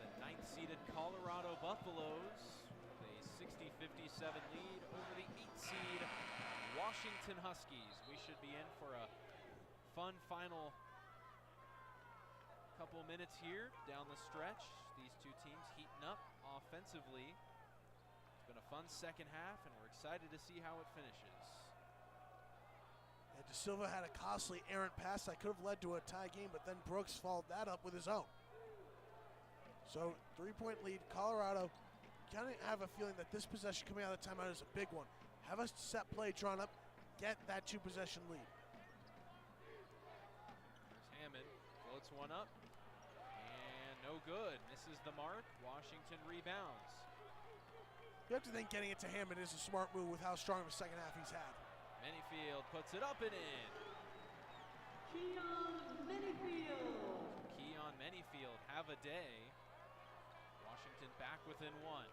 The 9th-seeded Colorado Buffaloes with a 60-57 lead over the 8th-seed Washington Huskies. We should be in for a fun final couple minutes here down the stretch. These two teams heating up offensively. It's been a fun second half, and we're excited to see how it finishes.
De Silva had a costly errant pass that could have led to a tie game, but then Brooks followed that up with his own. So 3-point lead. Colorado kind of have a feeling that this possession coming out of the timeout is a big one. Have a set play drawn up, get that 2-possession lead.
There's Hammond, floats one up, and no good. Misses the mark. Washington rebounds.
You have to think getting it to Hammond is a smart move with how strong of a second half he's had.
Manyfield puts it up and in.
Keon
Manyfield, have a day. Washington back within one.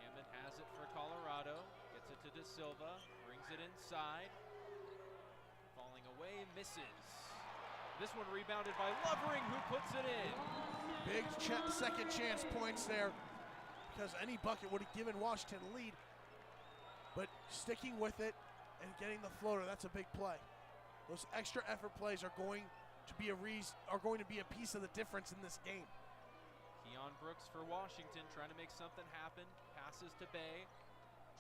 Hammond has it for Colorado. Gets it to De Silva. Brings it inside. Falling away, misses. This one rebounded by Lovering, who puts it in.
Big second chance points there, because any bucket would have given Washington a lead. But sticking with it and getting the floater, that's a big play. Those extra effort plays are going to be a piece of the difference in this game.
Keon Brooks for Washington, trying to make something happen. Passes to Bay.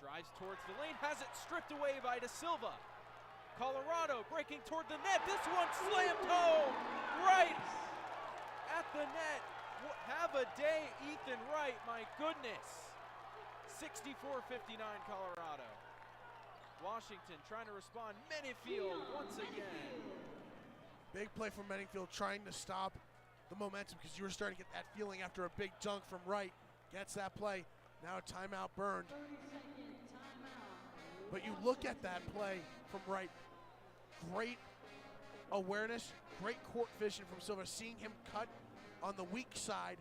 Drives towards the lane, has it stripped away by De Silva. Colorado breaking toward the net. This one slammed home right at the net. Have a day, Ethan Wright, my goodness. 64-59 Colorado. Washington trying to respond. Menifee once again.
Big play from Menifee trying to stop the momentum because you were starting to get that feeling after a big dunk from Wright. Gets that play. Now a timeout burned. But you look at that play from Wright. Great awareness, great court vision from Silva, seeing him cut on the weak side,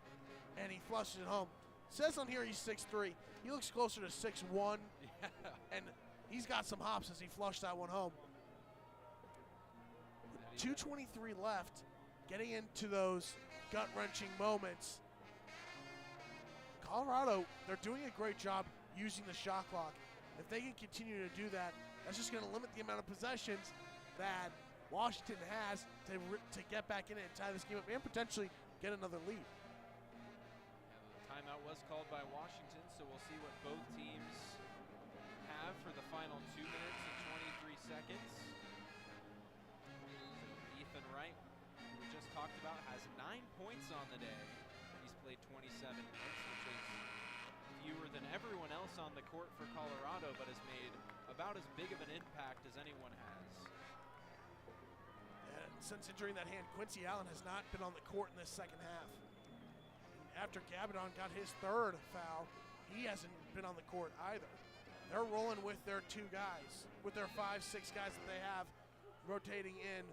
and he flushes it home. It says on here he's 6'3". He looks closer to 6'1", and he's got some hops as he flushed that one home. 2:23 left, getting into those gut-wrenching moments. Colorado, they're doing a great job using the shot clock. If they can continue to do that, that's just going to limit the amount of possessions that Washington has to get back in it and tie this game up and potentially get another lead.
Yeah, the timeout was called by Washington, so we'll see what both teams have for the final 2 minutes and 23 seconds. So Ethan Wright, who we just talked about, has 9 points on the day. He's played 27 minutes, which is fewer than everyone else on the court for Colorado, but has made about as big of an impact as anyone has.
And since injuring that hand, Quincy Allen has not been on the court in this second half. And after Gabadon got his third foul, he hasn't been on the court either. They're rolling with their 2 guys, with their 5-6 guys that they have rotating in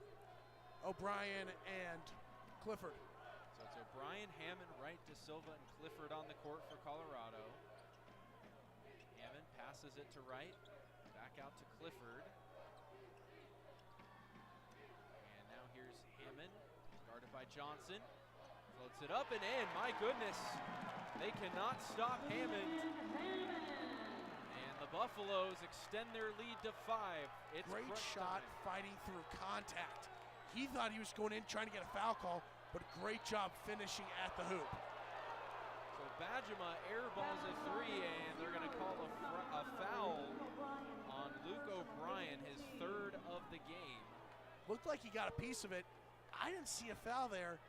O'Brien and Clifford.
So it's O'Brien, Hammond, Wright, De Silva, and Clifford on the court for Colorado. Hammond passes it to Wright, back out to Clifford. And now here's Hammond, guarded by Johnson. Floats it up and in, my goodness. They cannot stop Hammond. And the Buffaloes extend their lead to 5. It's
great shot
time.
Fighting through contact. He thought he was going in trying to get a foul call, but great job finishing at the hoop.
So Bajema airballs a 3, and they're going to call a foul on Luke O'Brien, his 3rd of the game.
Looked like he got a piece of it. I didn't see a foul there.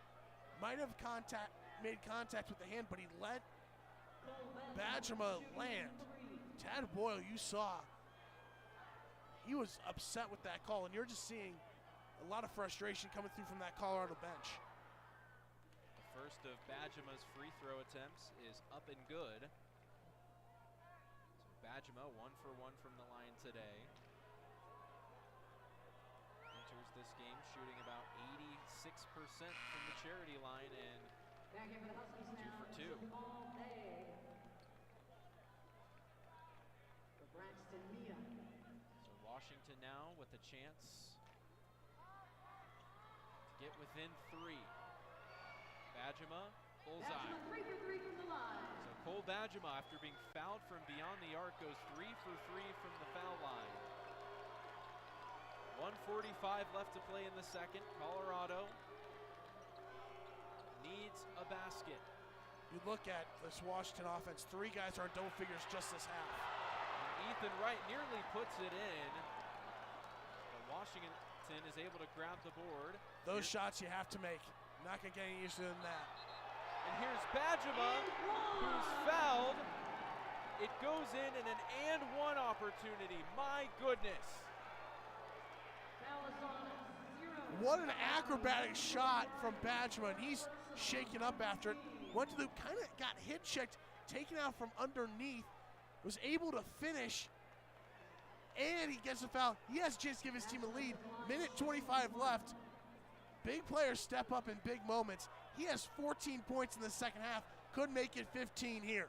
Might have made contact with the hand, but he let Bajema land. Tad Boyle, you saw, he was upset with that call, and you're just seeing a lot of frustration coming through from that Colorado bench.
The first of Bajema's free throw attempts is up and good. So Bajema 1 for 1 from the line today. Enters this game shooting about 86% from the charity line and 2 for 2. So Washington now with a chance to get within 3. Bajema, bullseye. So Cole Bajema, after being fouled from beyond the arc, goes 3 for 3 from the foul line. 1:45 left to play in the second. Colorado needs a basket.
You look at this Washington offense, 3 guys are in double figures just this half.
And Ethan Wright nearly puts it in. But Washington is able to grab the board.
Those shots you have to make. Not going to get any easier than that.
And here's Bajema, who's fouled. It goes in an and 1 opportunity. My goodness.
What an acrobatic shot from Bajema, and he's shaking up after it. Went to the, kind of got hip checked, taken out from underneath, was able to finish, and he gets a foul. He has a chance to give his team a lead. Minute 25 left. Big players step up in big moments. He has 14 points in the second half. Could make it 15 here.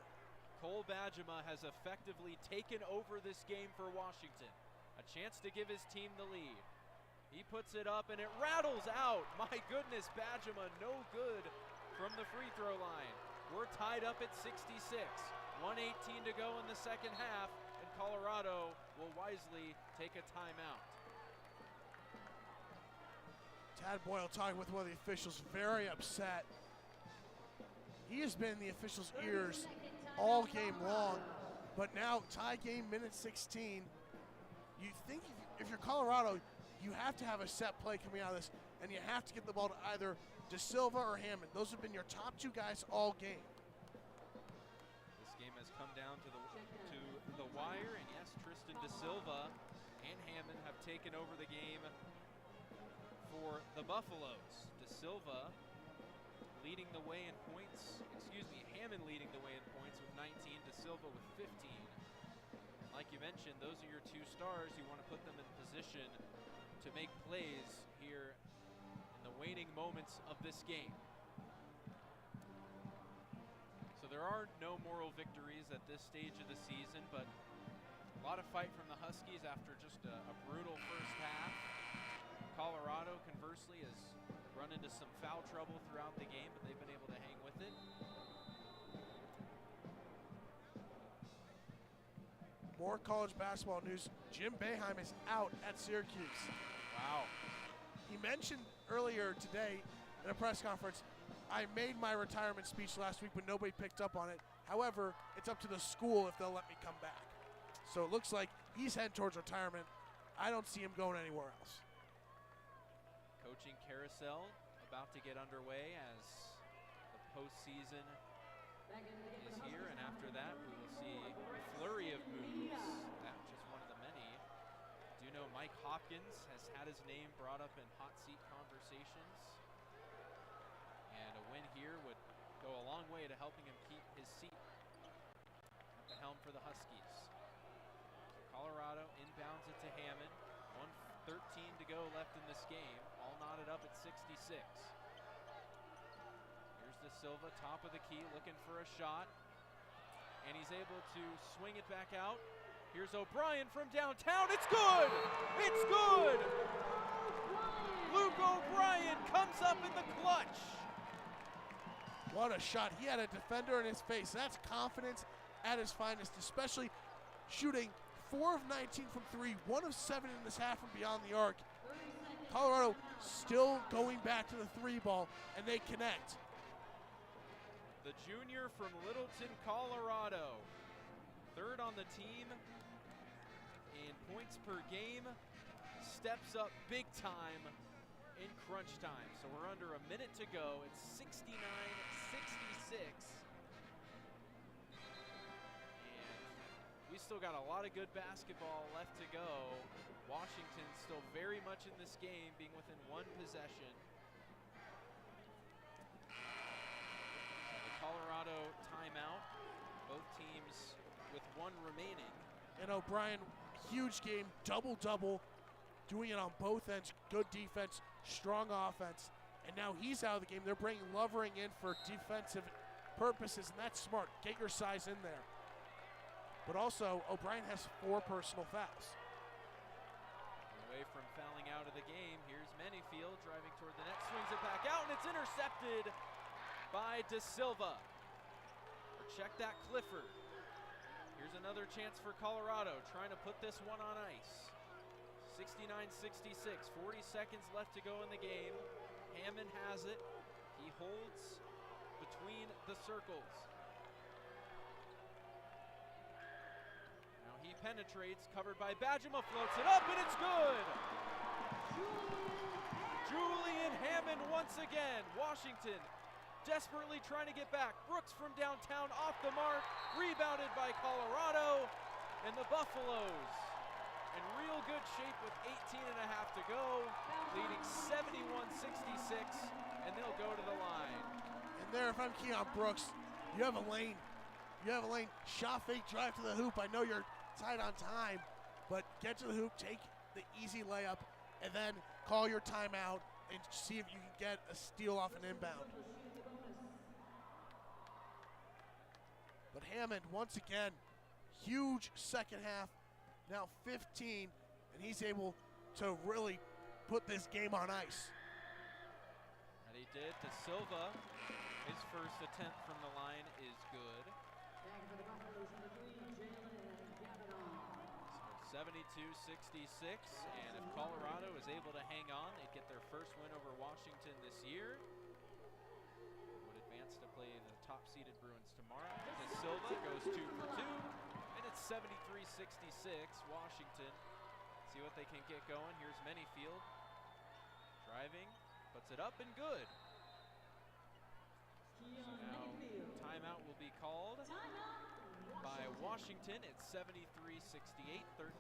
Cole Bajema has effectively taken over this game for Washington. A chance to give his team the lead. He puts it up and it rattles out. My goodness, Bajema no good from the free throw line. We're tied up at 66. 1:18 to go in the second half, and Colorado will wisely take a timeout.
Tad Boyle talking with one of the officials, very upset. He has been in the officials' ears all game long, but now tie game, minute 16. You think if you're Colorado, you have to have a set play coming out of this, and you have to get the ball to either De Silva or Hammond. Those have been your top 2 guys all game.
This game has come down to the wire, and yes, Tristan De Silva and Hammond have taken over the game for the Buffaloes. De Silva leading the way in points, Hammond leading the way in points with 19, De Silva with 15. Like you mentioned, those are your two stars. You want to put them in position to make plays here in the waning moments of this game. So there are no moral victories at this stage of the season, but a lot of fight from the Huskies after just a brutal first half. Colorado, conversely, has run into some foul trouble throughout the game, but they've been able to hang with it.
More college basketball news. Jim Boeheim is out at Syracuse.
Wow.
He mentioned earlier today in a press conference, I made my retirement speech last week, but nobody picked up on it. However, it's up to the school if they'll let me come back. So it looks like he's heading towards retirement. I don't see him going anywhere else.
Coaching carousel about to get underway as the postseason is here, and after that we will see a flurry of moves. That's just one of the many. Do know Mike Hopkins has had his name brought up in hot seat conversations, and a win here would go a long way to helping him keep his seat at the helm for the Huskies. Colorado inbounds it to Hammond. 1:13 to go left in this game, all knotted up at 66. Here's De Silva, top of the key, looking for a shot, and he's able to swing it back out. Here's O'Brien from downtown. It's good! It's good! Luke O'Brien comes up in the clutch.
What a shot. He had a defender in his face. That's confidence at its finest, especially shooting 4 of 19 from 3, 1 of 7 in this half from beyond the arc. Colorado still going back to the 3 ball, and they connect.
The junior from Littleton, Colorado, third on the team in points per game, steps up big time in crunch time. So we're under a minute to go. It's 69-66. We still got a lot of good basketball left to go. Washington still very much in this game, being within 1 possession. The Colorado timeout, both teams with 1 remaining.
And O'Brien, huge game, double-double, doing it on both ends. Good defense, strong offense. And now he's out of the game. They're bringing Lovering in for defensive purposes, and that's smart. Get your size in there. But also, O'Brien has 4 personal fouls.
Away from fouling out of the game, here's Manyfield driving toward the net, swings it back out, and it's intercepted by De Silva. Or check that, Clifford. Here's another chance for Colorado, trying to put this one on ice. 69-66, 40 seconds left to go in the game. Hammond has it. He holds between the circles. Now he penetrates, covered by Badgema, floats it up, and it's good! Julian Hammond once again. Washington desperately trying to get back. Brooks from downtown off the mark, rebounded by Colorado, and the Buffaloes in real good shape with 18.5 to go, leading 71-66, and they'll go to the line.
And there, if I'm Keon Brooks, you have a lane. You have a lane, shot fake, drive to the hoop. I know you're tight on time, but get to the hoop, take the easy layup, and then call your timeout and see if you can get a steal off an inbound. But Hammond, once again, huge second half, now 15, and he's able to really put this game on ice.
And he did. De Silva, his first attempt from the line is good. So 72-66, and if Colorado is able to hang on, they get their first win over Washington this year. Would advance to play the top-seeded Bruins tomorrow. De Silva goes 2 for 2, and it's 73-66. Washington, see what they can get going. Here's Manyfield driving, puts it up and good. So now timeout will be called. by Washington. It's 73-68, 13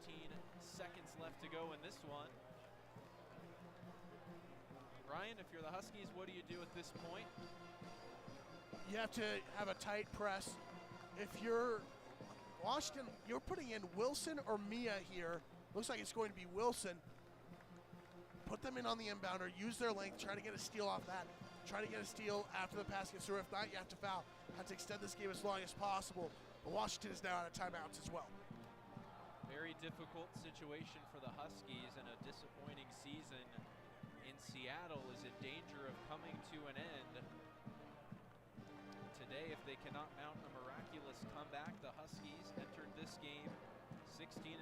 seconds left to go in this one. Ryan, if you're the Huskies, what do you do at this point?
You have to have a tight press. If you're Washington, you're putting in Wilson or Mia here. Looks like it's going to be Wilson. Put them in on the inbounder, use their length, try to get a steal off that. Try to get a steal after the pass gets through. If not, you have to foul. Have to extend this game as long as possible. But Washington is now out of timeouts as well.
Very difficult situation for the Huskies, and a disappointing season in Seattle is in danger of coming to an end. Today, if they cannot mount a miraculous comeback, the Huskies entered this game 16-15,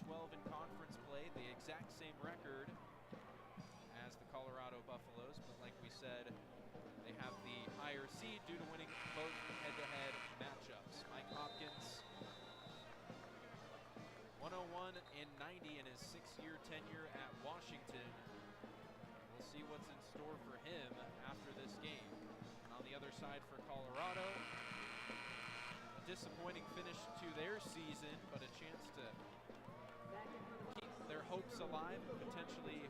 8-12 in conference play, the exact same record as the Colorado Buffaloes, but like we said, they have the higher seed due to winning both head-to-head matchups. Mike Hopkins, 101-90 in his 6-year tenure at Washington. We'll see what's in store for him after this game. And on the other side for Colorado, a disappointing finish to their season, but a chance to keep their hopes alive and potentially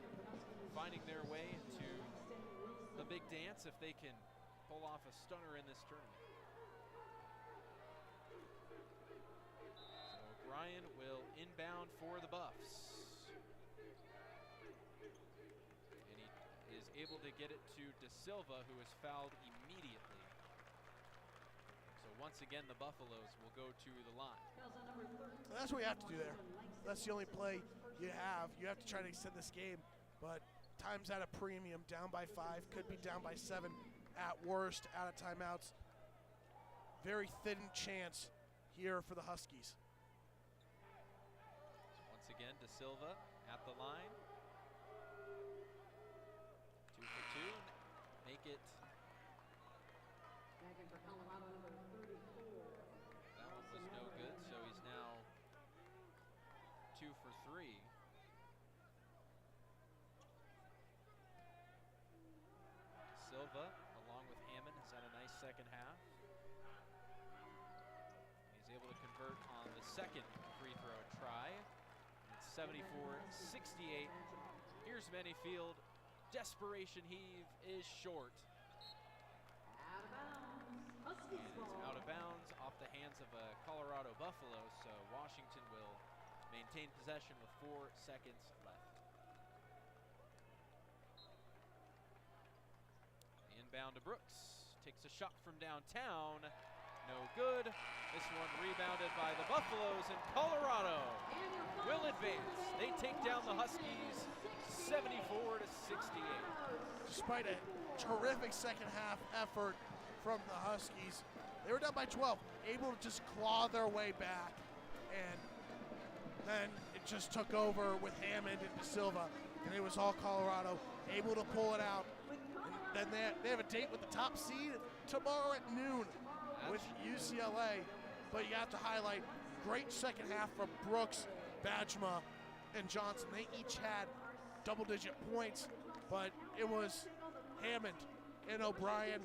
finding their way into the big dance if they can pull off a stunner in this tournament. So O'Brien will inbound for the Buffs. And he is able to get it to De Silva, who is fouled immediately. So once again, the Buffaloes will go to the line.
That's what you have to do there. That's the only play you have. You have to try to extend this game, but time's at a premium, down by 5, could be down by 7 at worst, out of timeouts. Very thin chance here for the Huskies.
So once again, De Silva at the line. 2 for 2, make it. That one was no good, so he's now 2 for 3. Silva, along with Hammond, has had a nice second half. He's able to convert on the second free throw try. It's 74-68. Here's Manyfield. Desperation heave is short. And it's out of bounds off the hands of a Colorado Buffalo, so Washington will maintain possession with 4 seconds left. Inbound to Brooks, takes a shot from downtown, no good. This one rebounded by the Buffaloes, and Colorado will advance. They take down the Huskies 74-68.
Despite a terrific second half effort from the Huskies, they were down by 12, able to just claw their way back, and then it just took over with Hammond and De Silva, and it was all Colorado, able to pull it out. And then they have a date with the top seed tomorrow at noon with UCLA, but you have to highlight great second half from Brooks, Bajma, and Johnson. They each had double-digit points, but it was Hammond and O'Brien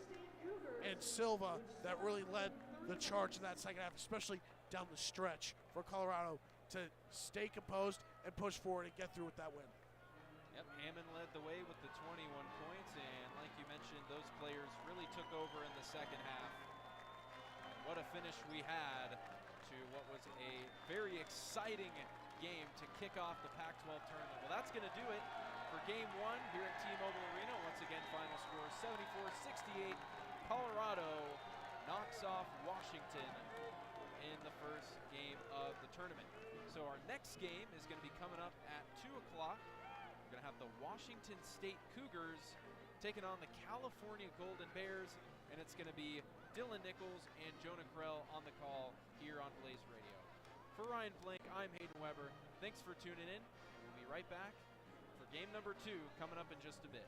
and Silva that really led the charge in that second half, especially down the stretch for Colorado to stay composed and push forward and get through with that win.
Yep, Hammond led the way with the 21 points, and like you mentioned, those players really took over in the second half. And what a finish we had to what was a very exciting game to kick off the Pac-12 tournament. Well, that's going to do it for Game 1 here at T-Mobile Arena. Once again, final score 74-68. Colorado knocks off Washington in the first game of the tournament. So our next game is going to be coming up at 2 o'clock. We're going to have the Washington State Cougars taking on the California Golden Bears, and it's going to be Dylan Nichols and Jonah Krell on the call here on Blaze Radio. For Ryan Blank, I'm Hayden Weber. Thanks for tuning in. We'll be right back for game number 2 coming up in just a bit.